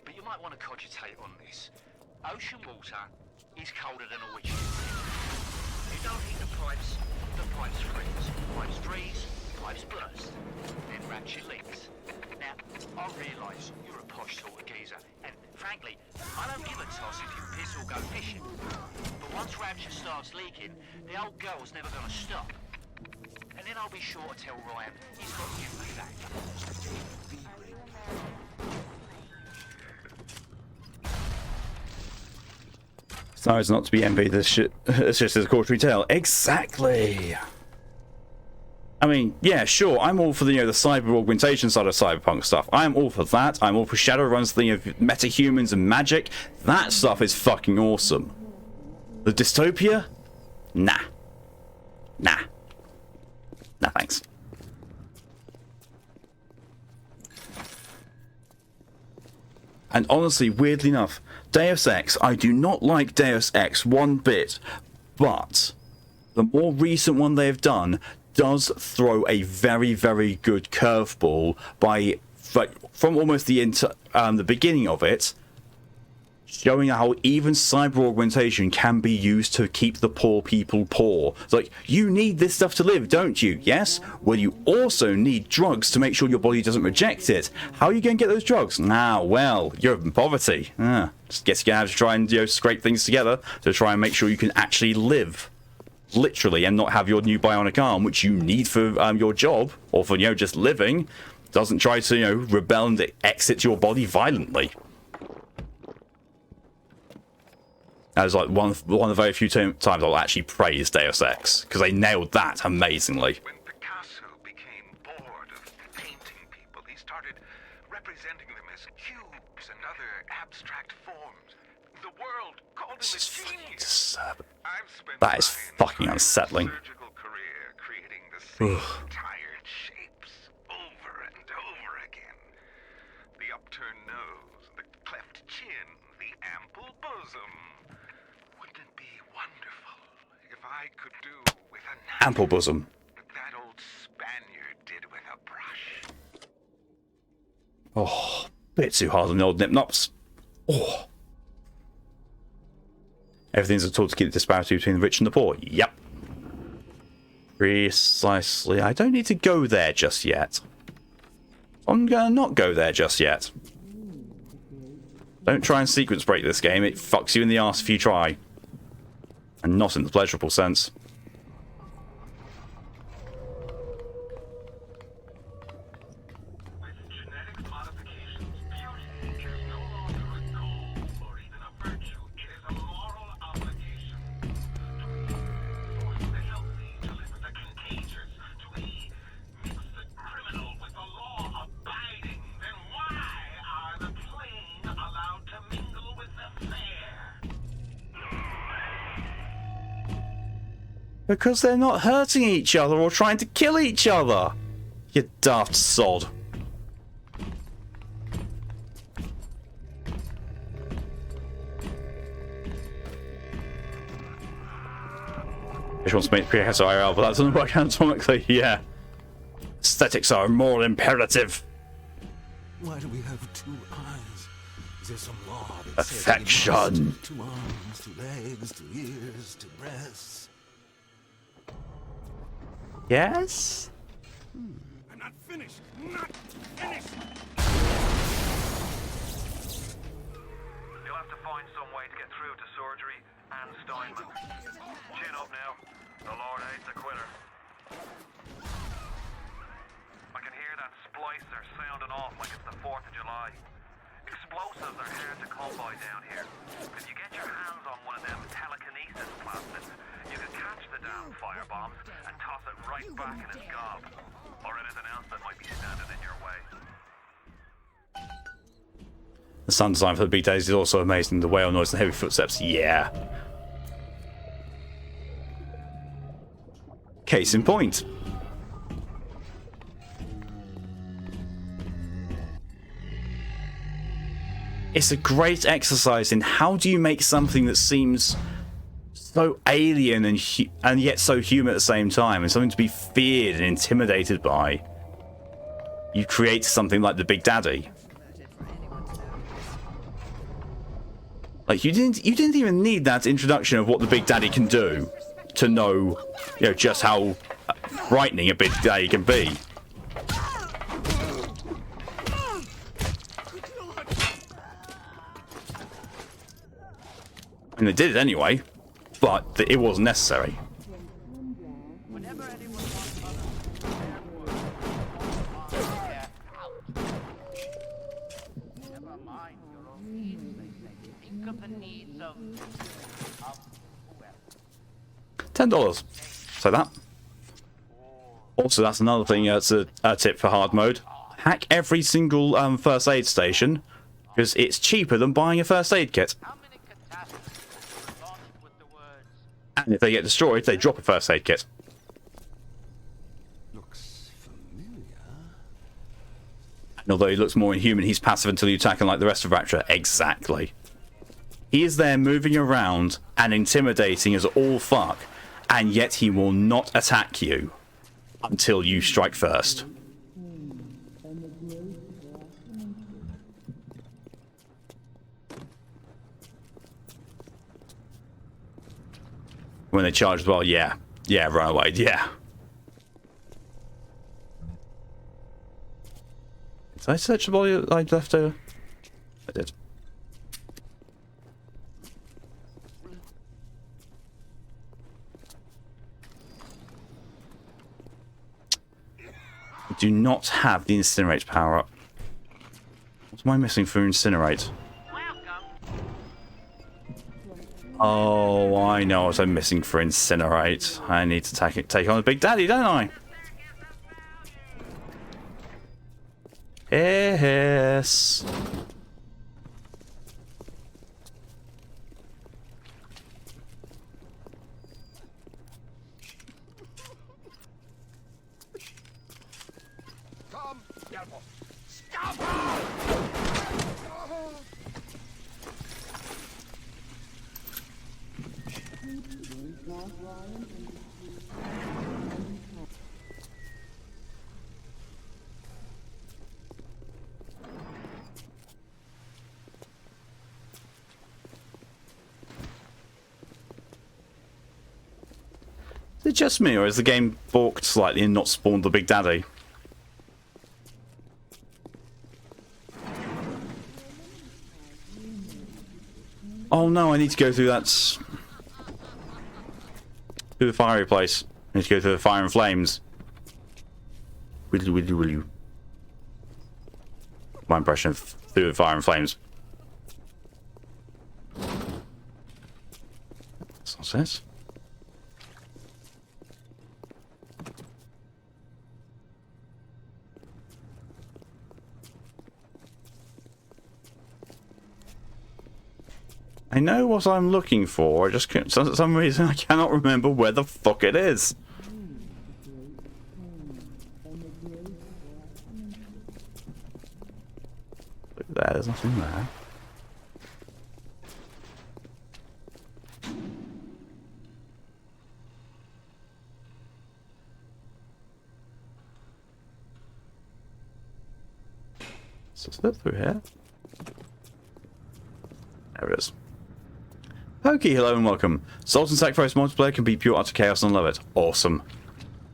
but you might want to cogitate on this. Ocean water is colder than a witch. You don't heat the pipes freeze. Pipes freeze, pipes burst. Then Rapture leaks. Now, I realise you're a posh sort of geezer, and frankly, I don't give a toss if you piss or go fishing. But once Rapture starts leaking, the old girl's never going to stop. And then I'll be sure to tell Ryan he's got you back. Sorry, it's not to be envied. This shit. It's just a cautionary tale. Exactly. I mean, yeah, sure, I'm all for the, the cyber augmentation side of cyberpunk stuff. I'm all for that. I'm all for Shadowrun's thing of metahumans and magic. That stuff is fucking awesome. The dystopia? Nah. Nah. Nah, thanks. And honestly, weirdly enough, Deus Ex, I do not like Deus Ex one bit, but the more recent one they have done does throw a very, very good curveball from almost the beginning of it, showing how even cyber augmentation can be used to keep the poor people poor. It's like, you need this stuff to live, don't you? Yes? Well, you also need drugs to make sure your body doesn't reject it. How are you going to get those drugs? Well, you're in poverty. Just guess you're going to have to try and scrape things together to try and make sure you can actually live. Literally, and not have your new bionic arm, which you need for your job, or for, just living, doesn't try to, rebel and exit your body violently. That was like one of the very few times I'll actually praise Deus Ex, because they nailed that amazingly. When Picasso became bored of painting people, he started representing them as cubes and other abstract forms. The world called him a genius. That is fucking unsettling. Surgical career creating the same tired shapes over and over again. The upturned nose, the cleft chin, the ample bosom. Wouldn't it be wonderful if I could do with a ample bosom what that old Spaniard did with a brush? Oh, bit too hard on the old nip-nops. Oh. Everything's a tool to keep the disparity between the rich and the poor. Yep. Precisely. I don't need to go there just yet. I'm gonna not go there just yet. Don't try and sequence break this game. It fucks you in the arse if you try. And not in the pleasurable sense. Because they're not hurting each other or trying to kill each other. You daft sod. Which wants to make PS IRL, but that doesn't work anatomically. Yeah. Aesthetics are a moral imperative. Why do we have two eyes? Is there some law that affection? Says 2 arms, 2 legs, 2 ears, 2 breasts. Yes? I'm not finished. Not finished. You'll have to find some way to get through to surgery and Steinman. Chin up now. The Lord hates a quitter. I can hear that splicer sounding off like it's the 4th of July. Explosives are hard to come by down here. If you get your hands on one of them telekinesis plastics, you can catch the damn firebombs and toss it right back in its gob. Or anything else that might be standing in your way. The sound design for the Big Days is also amazing. The whale noise and heavy footsteps. Yeah. Case in point. It's a great exercise in how do you make something that seems so alien and yet so human at the same time, and something to be feared and intimidated by. You create something like the Big Daddy. Like you didn't even need that introduction of what the Big Daddy can do to know, just how frightening a Big Daddy can be. And they did it anyway, but it wasn't necessary. $10. So that. Also, that's another thing. That's a tip for hard mode. Hack every single first aid station, because it's cheaper than buying a first aid kit. And if they get destroyed, they drop a first aid kit. Looks familiar. And although he looks more inhuman, he's passive until you attack him like the rest of Rapture. Exactly. He is there moving around and intimidating as all fuck, and yet he will not attack you until you strike first. When they charge as well, yeah, run away, yeah. Did I search the body I left over? I did. I do not have the incinerate power up. What am I missing for incinerate? Oh, I know what I'm missing for incinerate. I need to take on the Big Daddy, don't I? Yes. Come, Scalpel. Scalpel! Is it just me, or is the game balked slightly and not spawned the Big Daddy? Oh no, I need to go through that... through the fiery place. I need to go through the fire and flames. Will you? My impression of through the fire and flames. That's not it. I know what I'm looking for, I just can't, for some reason I cannot remember where the fuck it is. Look there, there's nothing there. So is that through here? There it is. Pokey, hello and welcome. Salt and Sacrifice multiplayer can be pure utter chaos and love it. Awesome.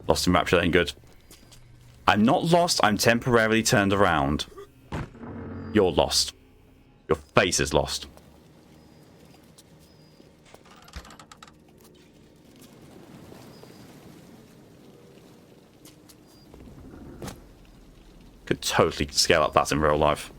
Lost in Rapture ain't good. I'm not lost, I'm temporarily turned around. You're lost. Your face is lost. Could totally scale up that in real life.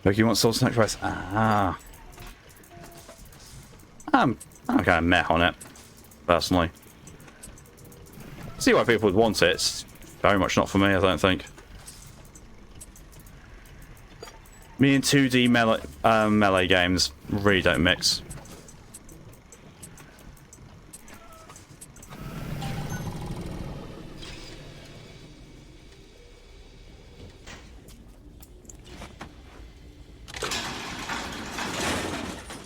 Look, you want Soul Sacrifice? Ah. I'm kind of meh on it, personally. See why people would want it. It's very much not for me, I don't think. Me and 2D melee games really don't mix.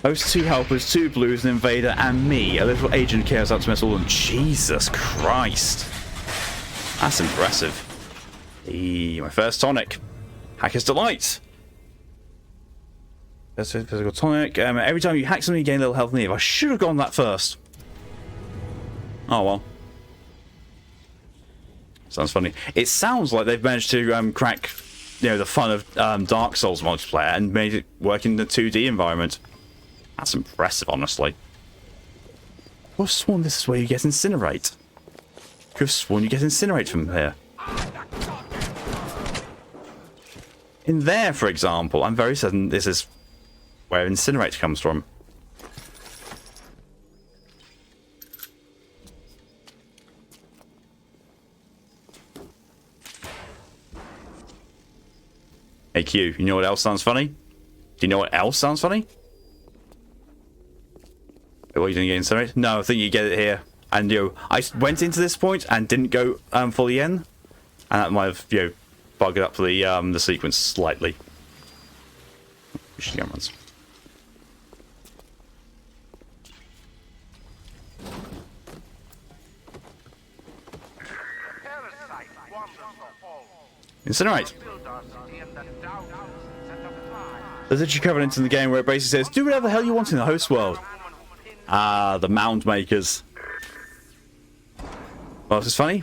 Host 2 helpers, 2 blues, an invader, and me, a little agent cares out to mess all of them. Jesus Christ. That's impressive. My first tonic. Hacker's Delight. That's a physical tonic. Every time you hack something, you gain a little health and leave. I should have gone that first. Oh well. Sounds funny. It sounds like they've managed to crack, the fun of Dark Souls multiplayer and made it work in the 2D environment. That's impressive, honestly. Could have sworn this is where you get incinerate. Could have sworn you get incinerate from here. In there, for example, I'm very certain this is where incinerate comes from. Hey Q, you know what else sounds funny? Do you know what else sounds funny? What, you didn't get incinerated? No, I think you get it here. And I went into this point and didn't go fully in, and that might have bugged up the sequence slightly. We should go runs. Incinerate. There's literally covered into the game where it basically says, do whatever the hell you want in the host world. Ah, the mound makers. What else is funny?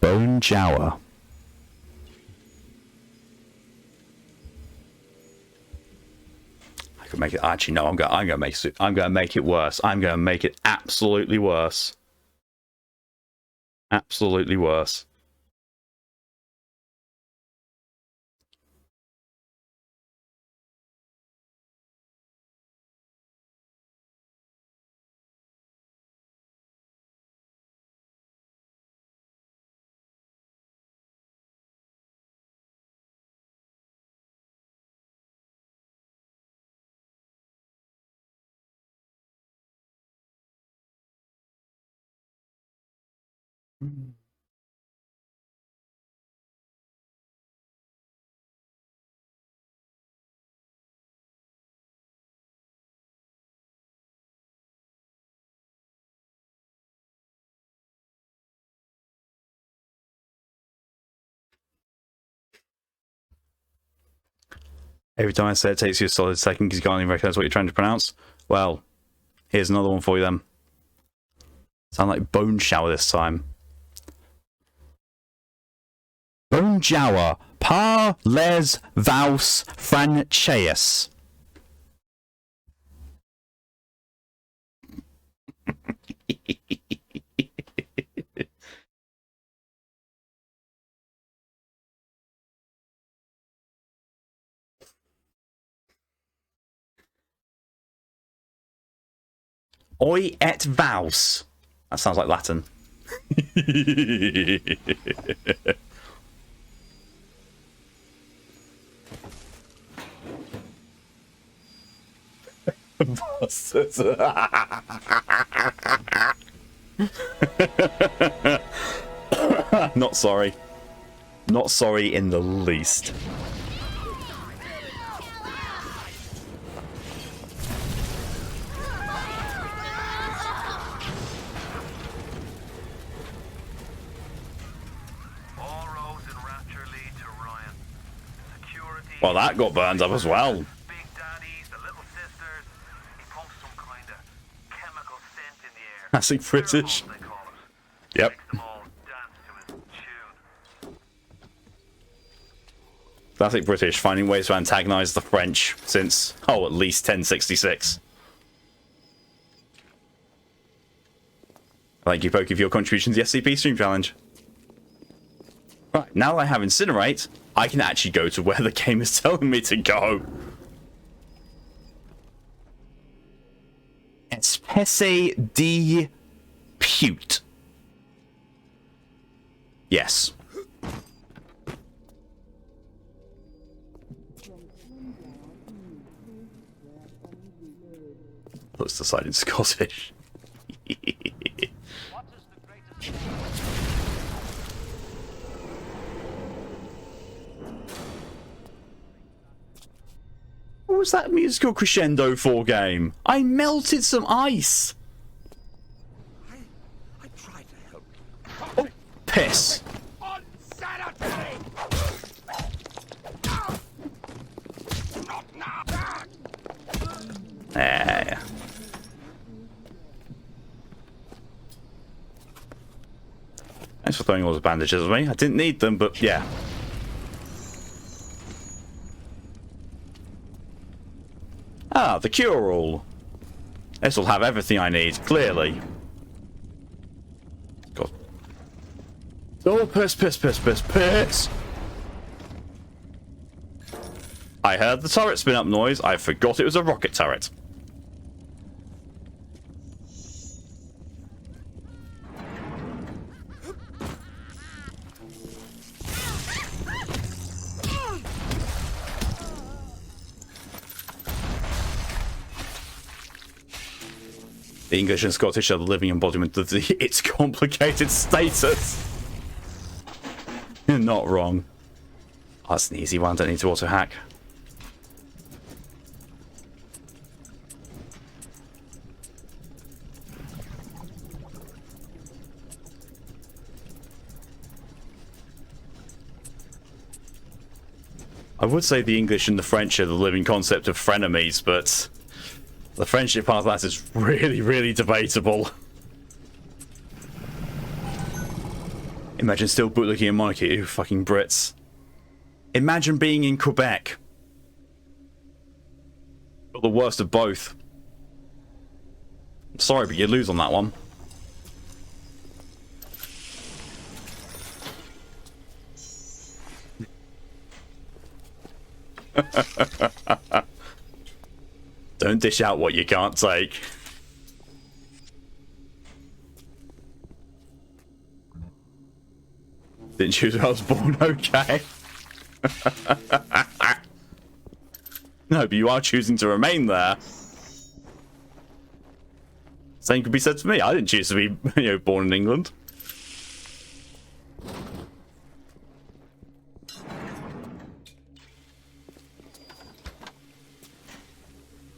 Bone Jower. I could make it. Actually, no. I'm gonna make it. I'm gonna make it worse. I'm gonna make it absolutely worse. Absolutely worse. Every time I say it takes you a solid second because you can't even recognize what you're trying to pronounce. Well, here's another one for you then. Sound like Bone Shower this time. Bone Jower, par les vaus franceus. Oi et vaus. That sounds like Latin. Not sorry. Not sorry in the least. All roads in Rapture lead to Ryan. Security. Well, that got burned up as well. Big daddies, the little sisters. He pumps some kind of chemical scent in the air. Classic British. They call it. Yep. Makes them all dance to his tune. Classic British, finding ways to antagonize the French since, oh, at least 1066. Thank you, Pokey, for your contribution to the SCP Stream Challenge. Right, now that I have Incinerate, I can actually go to where the game is telling me to go. Espèce de pute. Yes. Looks decided Scottish. What was that musical crescendo for game? I melted some ice. I tried to help. Oh, piss. Unsanitary! Not now! There. Thanks for throwing all the bandages at me. I didn't need them, but yeah. Ah, the cure-all. This will have everything I need, clearly. God. Oh, piss, piss, piss, piss, piss! I heard the turret spin up noise. I forgot it was a rocket turret. The English and Scottish are the living embodiment of its complicated status. You're not wrong. Oh, that's an easy one. Don't need to auto hack. I would say the English and the French are the living concept of frenemies, but the friendship part of that is really, really debatable. Imagine still bootlicking a monarchy, you fucking Brits. Imagine being in Quebec. Got the worst of both. I'm sorry, but you lose on that one. Don't dish out what you can't take. Didn't choose where I was born, okay. No, but you are choosing to remain there. Same could be said for me. I didn't choose to be, born in England.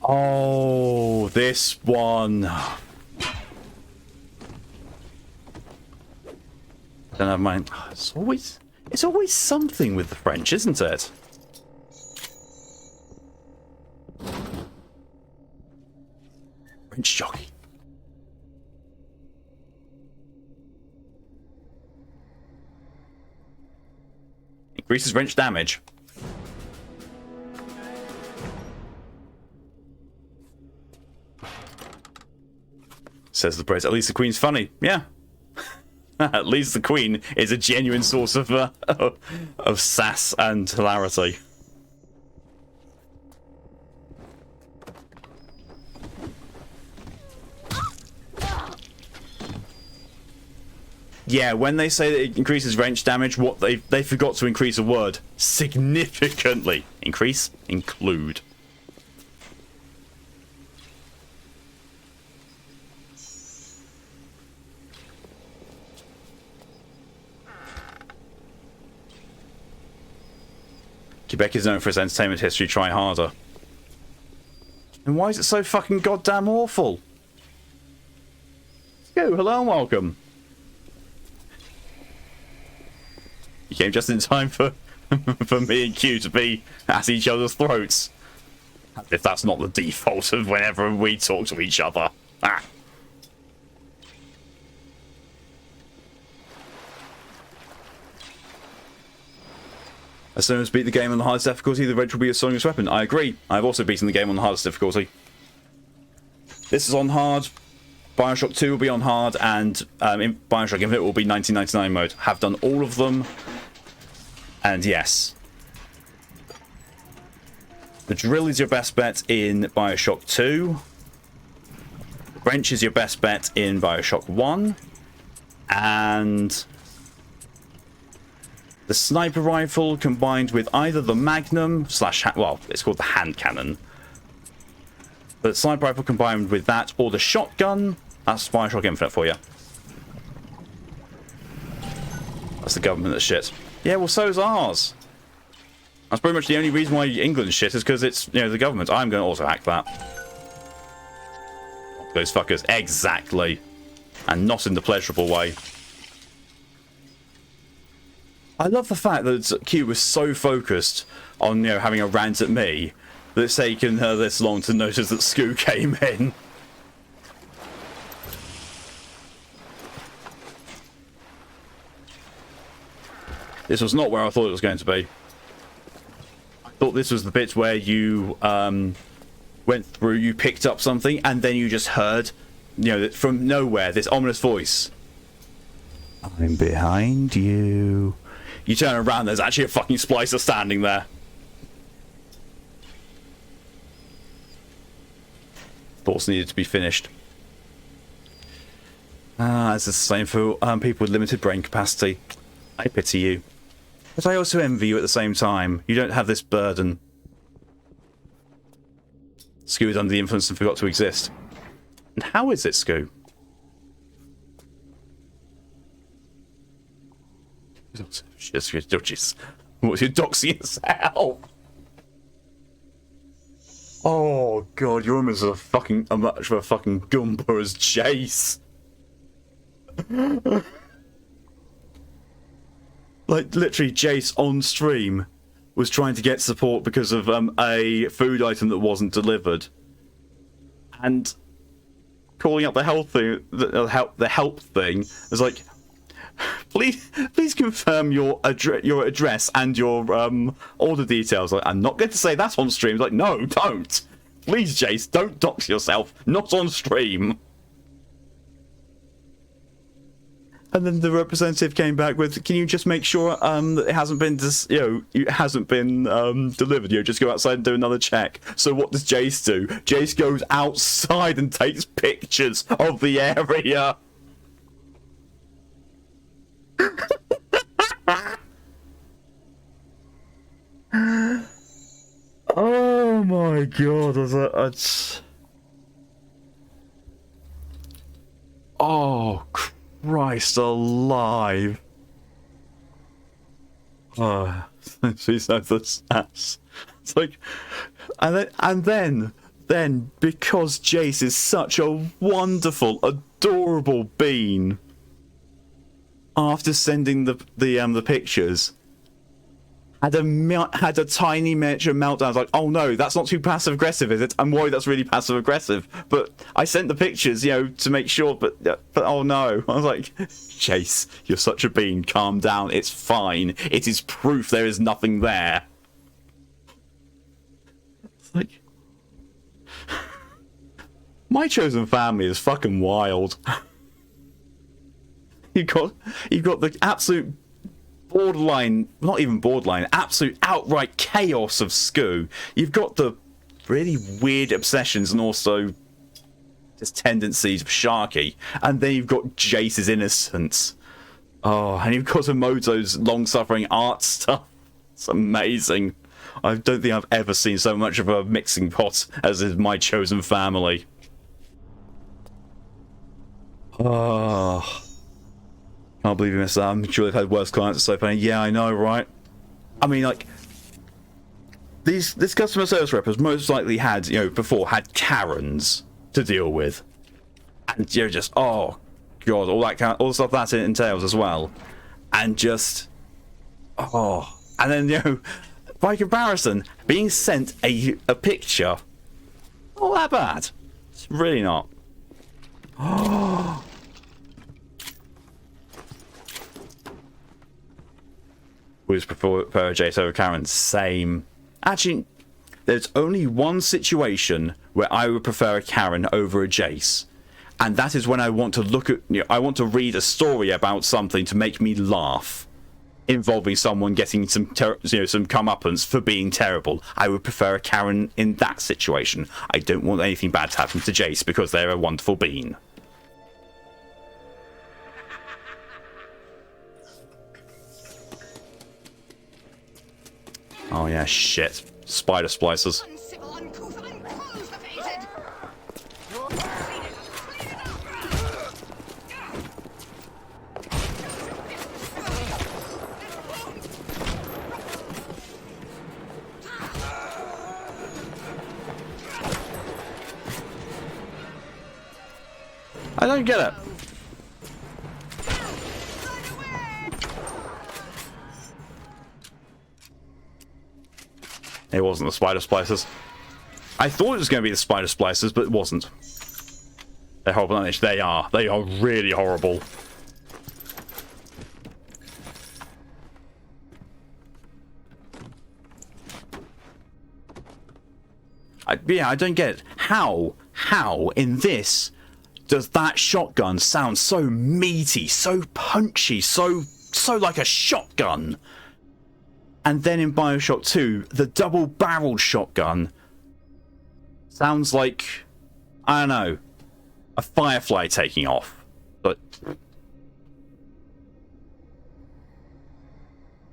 Oh, this one. Don't have mine. It's always something with the French, isn't it? French jockey. Increases wrench damage. Says the Brit. At least the Queen's funny. Yeah. At least the Queen is a genuine source of sass and hilarity. Yeah, when they say that it increases wrench damage, what they forgot to increase a word. Significantly. Increase, include. Quebec is known for its entertainment history. Try harder. And why is it so fucking goddamn awful? Yo, hello and welcome. You came just in time for for me and Q to be at each other's throats. As if that's not the default of whenever we talk to each other. Ah. As soon as beat the game on the hardest difficulty, the wrench will be your strongest weapon. I agree. I've also beaten the game on the hardest difficulty. This is on hard. Bioshock 2 will be on hard, and in Bioshock Infinite will be 1999 mode. Have done all of them. And yes. The drill is your best bet in Bioshock 2. The wrench is your best bet in Bioshock 1. And the sniper rifle combined with either the Magnum / well, it's called the hand cannon. But the sniper rifle combined with that or the shotgun, that's Bioshock Infinite for you. That's the government that's shit. Yeah, well, so is ours. That's pretty much the only reason why England's shit is because it's, the government. I'm going to also hack that. Those fuckers. Exactly. And not in the pleasurable way. I love the fact that Q was so focused on, having a rant at me that it's taken her this long to notice that Scoo came in. This was not where I thought it was going to be. I thought this was the bit where you went through, you picked up something, and then you just heard, you know, from nowhere, this ominous voice. I'm behind you. You turn around, there's actually a fucking splicer standing there. Thoughts needed to be finished. It's the same for people with limited brain capacity. I pity you. But I also envy you at the same time. You don't have this burden. Scoo was under the influence and forgot to exist. And how is it, Scoo? What's your doxing yourself? Oh god, you're almost a much of a fucking Goomba as Jace. Like, literally, Jace on stream was trying to get support because of a food item that wasn't delivered, and calling up the help thing. The help thing was like, please confirm your address and your order details. Like, I'm not going to say that on stream. It's like, no, don't. Please, Jace, don't dox yourself. Not on stream. And then the representative came back with, "Can you just make sure that it hasn't been, delivered? You know, just go outside and do another check." So what does Jace do? Jace goes outside and takes pictures of the area. Oh my god! Oh Christ alive! Oh, she's had the stats. It's like, and then because Jace is such a wonderful, adorable bean. After sending the pictures, had a tiny miniature meltdown. I was like, oh no, that's not too passive aggressive, is it? I'm worried that's really passive aggressive. But I sent the pictures, you know, to make sure. But oh no, I was like, Chase, you're such a bean. Calm down. It's fine. It is proof there is nothing there. It's like, my chosen family is fucking wild. You've got the absolute borderline, not even borderline, absolute outright chaos of Scoo. You've got the really weird obsessions and also just tendencies of Sharky. And then you've got Jace's innocence. Oh, and you've got Emoto's long-suffering art stuff. It's amazing. I don't think I've ever seen so much of a mixing pot as is my chosen family. Oh... Can't believe you missed that. I'm sure they've had worse clients so far. Yeah, I know, right? I mean, like, this customer service rep has most likely had, you know, before had Karens to deal with, and you're just, oh god, all the stuff that it entails as well, and just, oh, and then, you know, by comparison, being sent a picture, not that bad. It's really not. Oh. Would prefer Jace over Karen. Same. Actually, there's only one situation where I would prefer a Karen over a Jace, and that is when I want to look at, you know, I want to read a story about something to make me laugh, involving someone getting some comeuppance for being terrible. I would prefer a Karen in that situation. I don't want anything bad to happen to Jace because they're a wonderful bean. Oh yeah, shit. Spider splicers. I don't get it. It wasn't the spider splicers. I thought it was going to be the spider splicers, but it wasn't. They're horrible, aren't they? They are. They are really horrible. I don't get it. How in this does that shotgun sound so meaty, so punchy, so like a shotgun? And then in Bioshock 2, the double-barreled shotgun sounds like, I don't know, a firefly taking off. But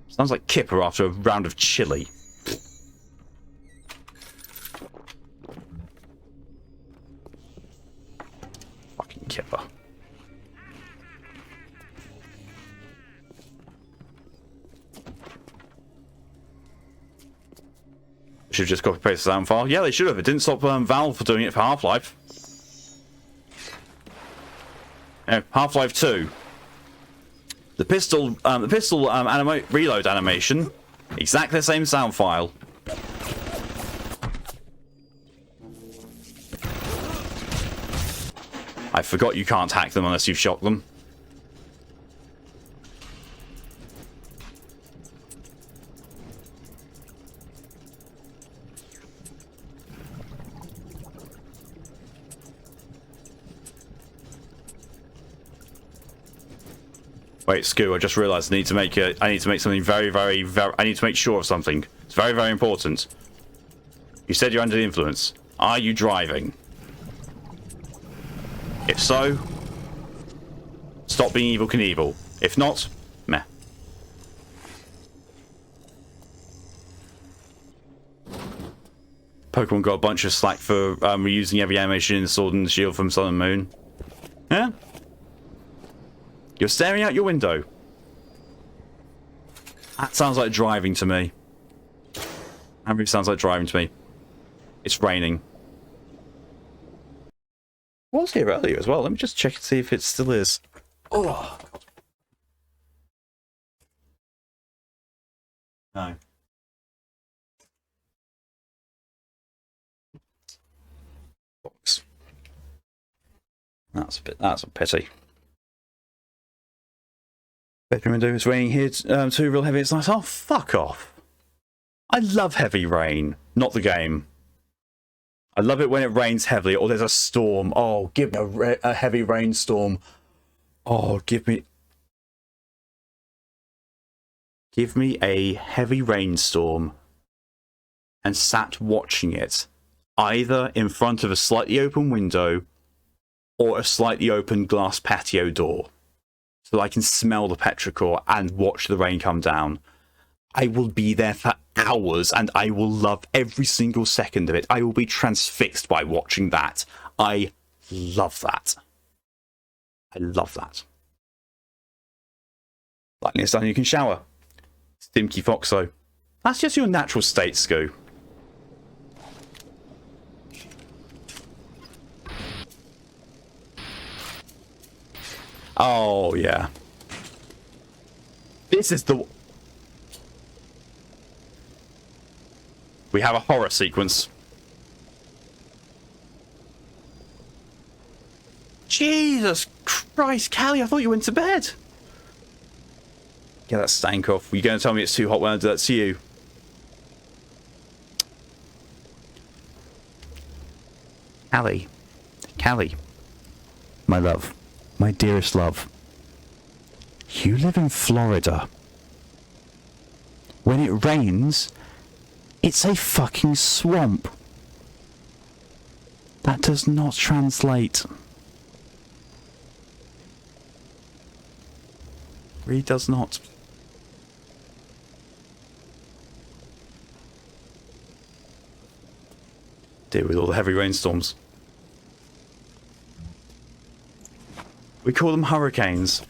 sounds like Kipper after a round of chili. Fucking Kipper. Should have just copy paste the sound file. Yeah, they should have. It didn't stop Valve for doing it for Half-Life. Yeah, Half-Life 2. The pistol reload animation, exactly the same sound file. I forgot you can't hack them unless you've shot them. Wait, Scoo, I just realised I need to make something very, I need to make sure of something. It's very, very important. You said you're under the influence. Are you driving? If so, stop being Evel Knievel. If not, meh. Pokemon got a bunch of slack for reusing every animation in Sword and Shield from Sun and Moon. Yeah? You're staring out your window. That sounds like driving to me. That really sounds like driving to me. It's raining. It was here earlier as well. Let me just check and see if it still is. Oh. No. Box. That's a pity. Bedroom window, it's raining here too, real heavy. It's nice. Oh, fuck off. I love heavy rain. Not the game. I love it when it rains heavily or there's a storm. Oh, give me a heavy rainstorm. Oh, give me a heavy rainstorm and sat watching it either in front of a slightly open window or a slightly open glass patio door. So that I can smell the petrichor and watch the rain come down. I will be there for hours and I will love every single second of it. I will be transfixed by watching that. I love that. I love that. Lightning is done, you can shower. Stimky Foxo. That's just your natural state, Scoo. Oh, yeah. This is the... We have a horror sequence. Jesus Christ, Callie, I thought you went to bed. Get that stank off. Were you going to tell me it's too hot when I do that to you? Callie. My love. My dearest love. You live in Florida. When it rains, it's a fucking swamp. That does not translate. Really does not. Deal with all the heavy rainstorms. We call them hurricanes.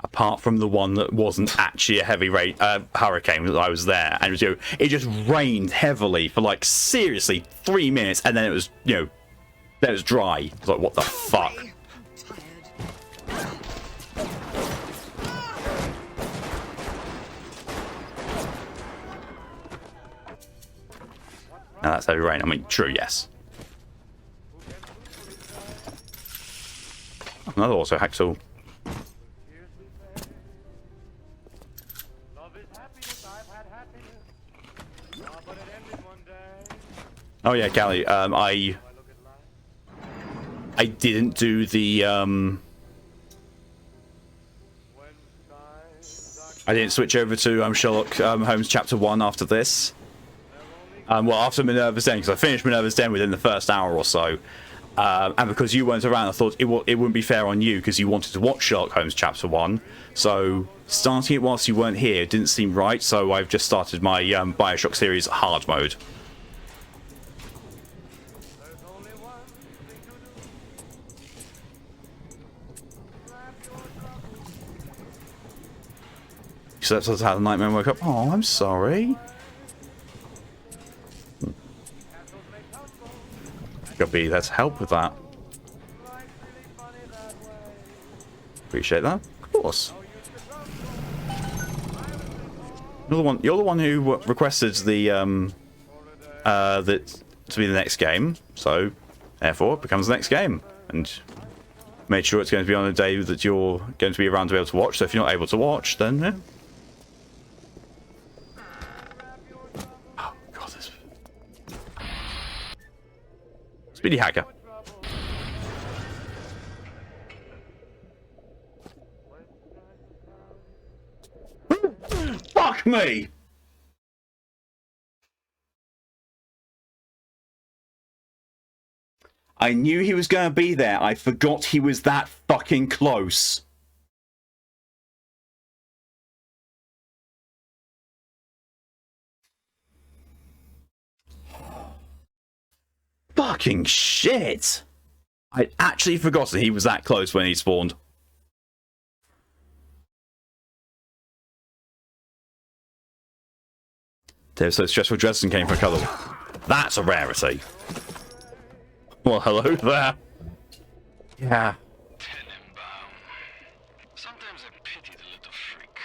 Apart from the one that wasn't actually a heavy rain hurricane that I was there, and it was, it just rained heavily for like seriously 3 minutes, and then it was then it was dry. It's like, what the fuck? Now that's heavy rain. I mean, true, yes. Another also hack tool. Oh yeah, Callie. I didn't do the I didn't switch over to Sherlock Holmes Chapter 1 after this. Well, after Minerva's Den, because I finished Minerva's Den within the first hour or so. And because you weren't around, I thought it wouldn't be fair on you because you wanted to watch Sherlock Holmes Chapter 1. So starting it whilst you weren't here didn't seem right, so I've just started my Bioshock series hard mode. You slept until had a nightmare and woke up. Oh, I'm sorry. Could be there to help with that. Appreciate that. Of course. You're the one who requested the that to be the next game, so therefore it becomes the next game, and made sure it's going to be on a day that you're going to be around to be able to watch. So if you're not able to watch, then yeah. Oh god, this Speedy Hacker. Fuck me! I knew he was going to be there. I forgot he was that fucking close. Fucking shit! I'd actually forgotten he was that close when he spawned. They're so stressful Dresden came for a cuddle. That's a rarity. Well, hello there. Yeah. Tenenbaum. Sometimes I pity the little freak.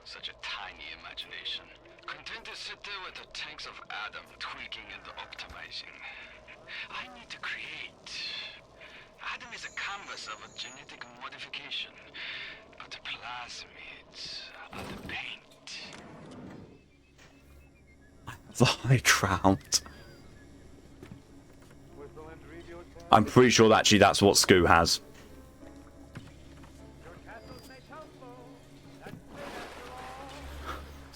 Such a tiny imagination. Content to sit there with the tanks of Adam tweaking and optimizing. I need to create. Adam is a canvas of a genetic modification, but the plasmids are the paint. The high ground. I'm pretty sure actually that's what Scoo has.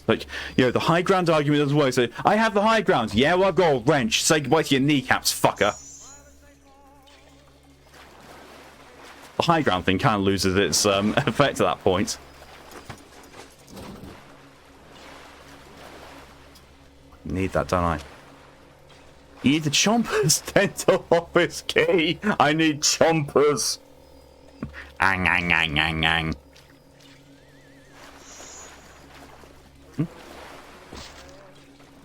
Like, you know, the high ground argument doesn't work. So, I have the high ground. Yeah, well, I've got a wrench. Say goodbye to your kneecaps, fucker. The high ground thing kind of loses its effect at that point. Need that, don't I? You need the chompers. Dental office key. I need chompers. Ang, ang, ang, ang, ang.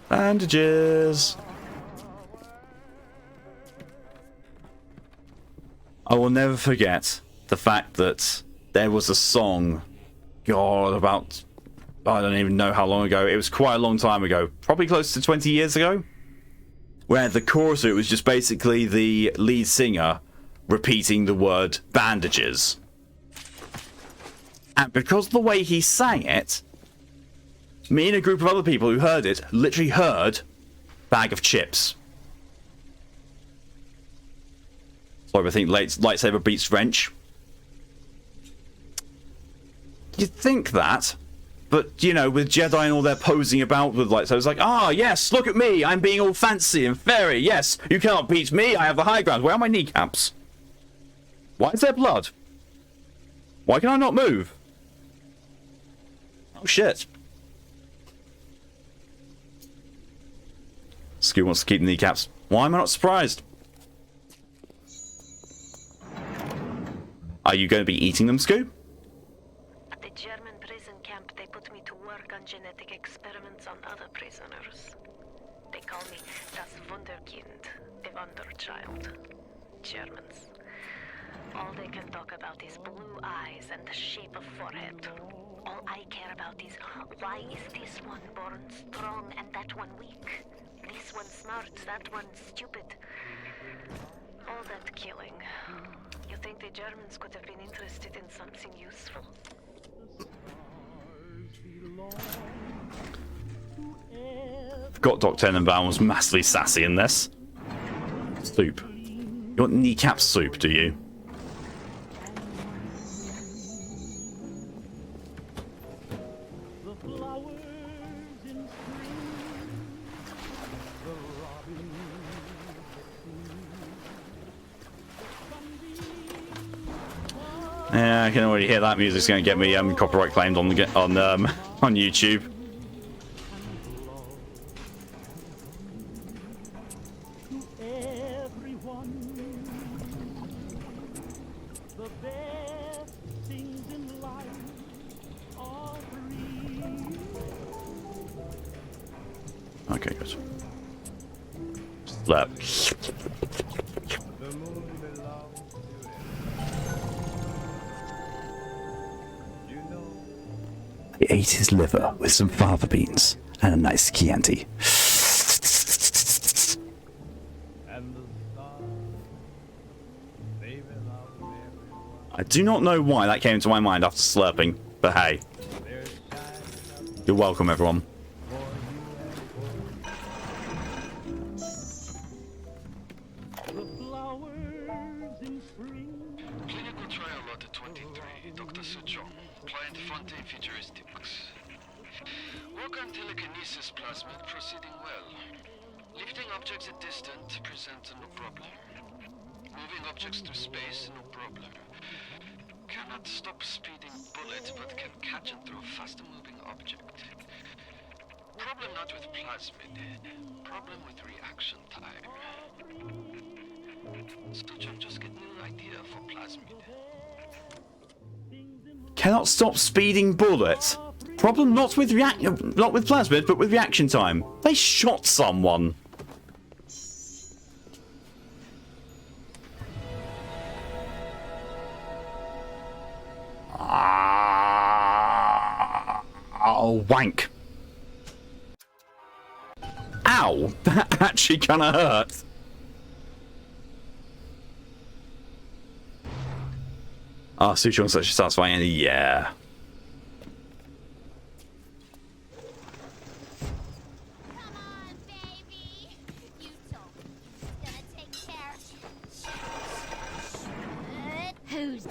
Bandages. I will never forget the fact that there was a song, God, about, I don't even know how long ago. It was quite a long time ago, probably close to 20 years ago, where the chorus of it was just basically the lead singer repeating the word bandages. And because of the way he sang it, me and a group of other people who heard it literally heard bag of chips. So I think lightsaber beats wrench. You'd think that, but you know, with Jedi and all their posing about with lightsabers, like, ah, yes, look at me, I'm being all fancy and fairy. Yes, you cannot beat me. I have the high ground. Where are my kneecaps? Why is there blood? Why can I not move? Oh shit. Scoo wants to keep the kneecaps. Why am I not surprised? Are you going to be eating them, Scoo? At the German prison camp, they put me to work on genetic experiments on other prisoners. They call me das Wunderkind, a wonder child. Germans. All they can talk about is blue eyes and the shape of forehead. All I care about is why is this one born strong and that one weak? This one smart, that one stupid. All that killing. You think the Germans could have been interested in something useful? Forgot Dr. Tenenbaum was massively sassy in this. Soup. You want kneecap soup, do you? Yeah, I can already hear that music's going to get me copyright claimed on the on YouTube. Okay, good. Slap. I ate his liver with some fava beans and a nice Chianti. I do not know why that came into my mind after slurping, but hey. You're welcome, everyone. Clinical trial lot 23, Dr. Suchong, client Fontaine Futuristics. Work on telekinesis plasmid proceeding well. Lifting objects at distance presents no problem. Moving objects through space, no problem. Cannot stop speeding bullet, but can catch and throw faster moving object. Problem not with plasmid. Problem with reaction time. Suchong just get new idea for plasmid. Cannot stop speeding bullets. Problem not with plasmid, but with reaction time. They shot someone. Oh, wank. Ow! That actually kind of hurt. Ah, Suchong's such a satisfying ending. Yeah. Who's...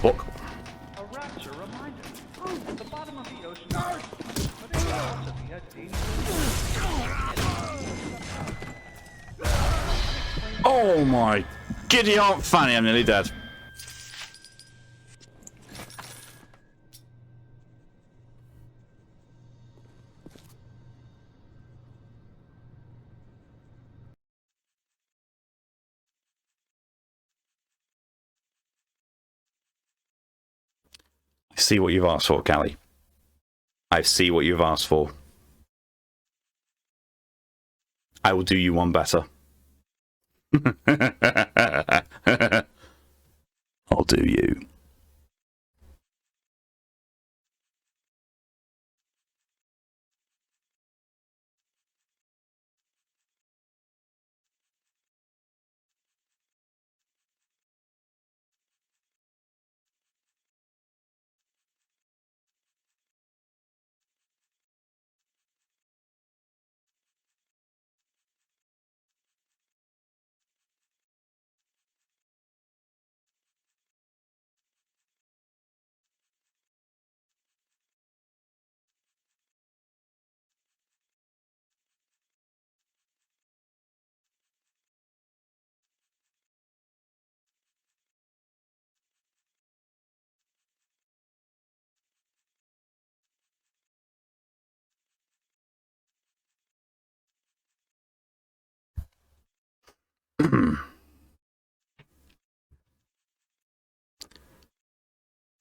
Fuck. A Rapture reminder. At the bottom of the ocean. But in philosophy at 80. Oh my giddy aunt Fanny, I'm nearly dead. I see what you've asked for, Callie. I see what you've asked for. I will do you one better. I'll do you.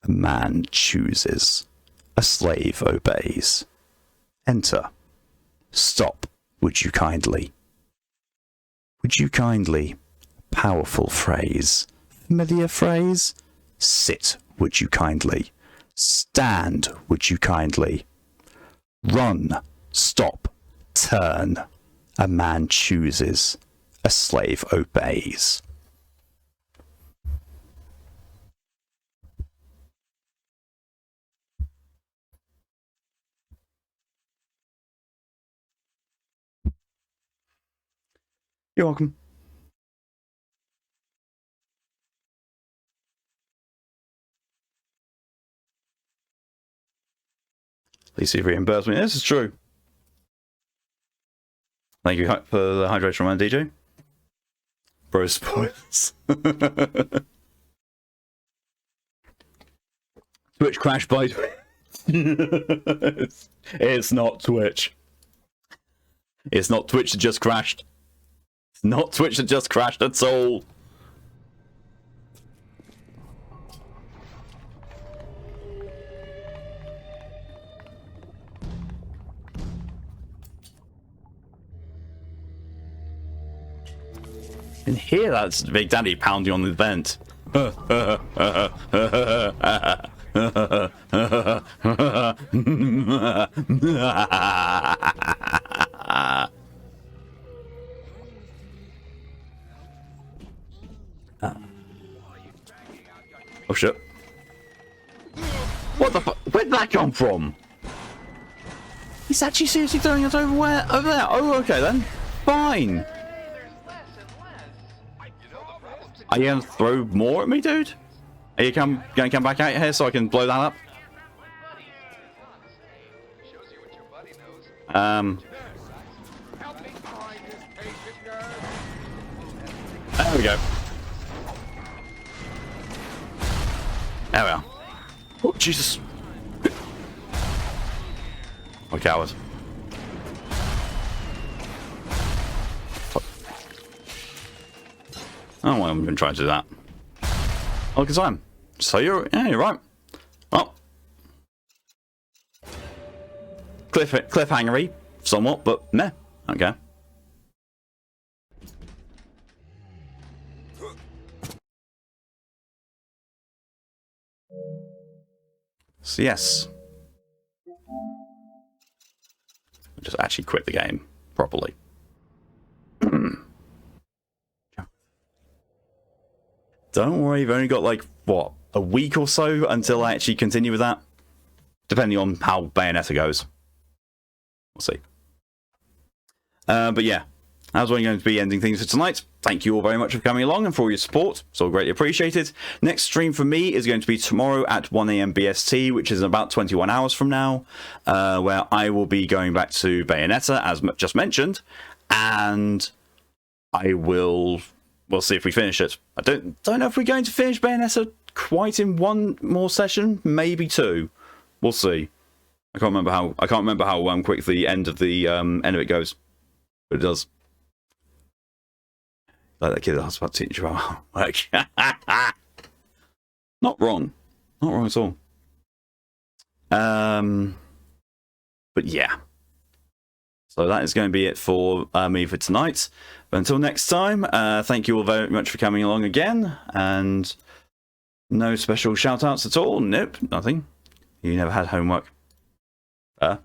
A man chooses. A slave obeys. Enter. Stop, would you kindly? Would you kindly? Powerful phrase. Familiar phrase? Sit, would you kindly? Stand, would you kindly? Run, stop, turn. A man chooses, a slave obeys. You're welcome. Please see if reimburse me. This is true. Thank you for the hydration run, DJ. Bro spoilers. Twitch crash by It's not Twitch. It's not Twitch that just crashed. It's not Twitch that just crashed at all. You can hear that Big Daddy pounding on the vent. Oh shit. What the fuck? Where'd that come from? He's actually seriously throwing it over where? Over there? Oh, okay then. Fine. Are you gonna throw more at me, dude? Are you gonna come back out here so I can blow that up? There we go. There we are. Oh, Jesus. Oh, coward. Oh, well, I'm going to try to do that. Oh, good time. So you're right. Well. Cliffhangery, somewhat, but meh. Okay. So yes. I'll just actually quit the game properly. Don't worry, you've only got like, what, a week or so until I actually continue with that? Depending on how Bayonetta goes. We'll see. But yeah, that's what I'm going to be ending things for tonight. Thank you all very much for coming along and for all your support. It's all greatly appreciated. Next stream for me is going to be tomorrow at 1 AM BST, which is about 21 hours from now, where I will be going back to Bayonetta, as just mentioned, and we'll see if we finish it. I don't know if we're going to finish Bayonetta quite in one more session, maybe two. We'll see. I can't remember how quick the end of it goes, but it does. Like that kid asked about teaching about work. Not wrong at all. But yeah. So that is going to be it for me for tonight. But until next time, thank you all very much for coming along again. And no special shout outs at all. Nope, nothing. You never had homework. I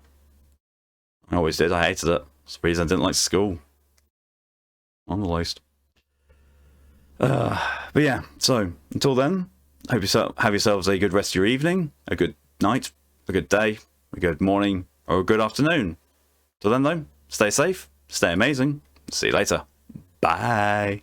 always did. I hated it. It's the reason I didn't like school. On the least. But yeah, so until then, hope you have yourselves a good rest of your evening, a good night, a good day, a good morning, or a good afternoon. Till then, though, stay safe, stay amazing. See you later. Bye.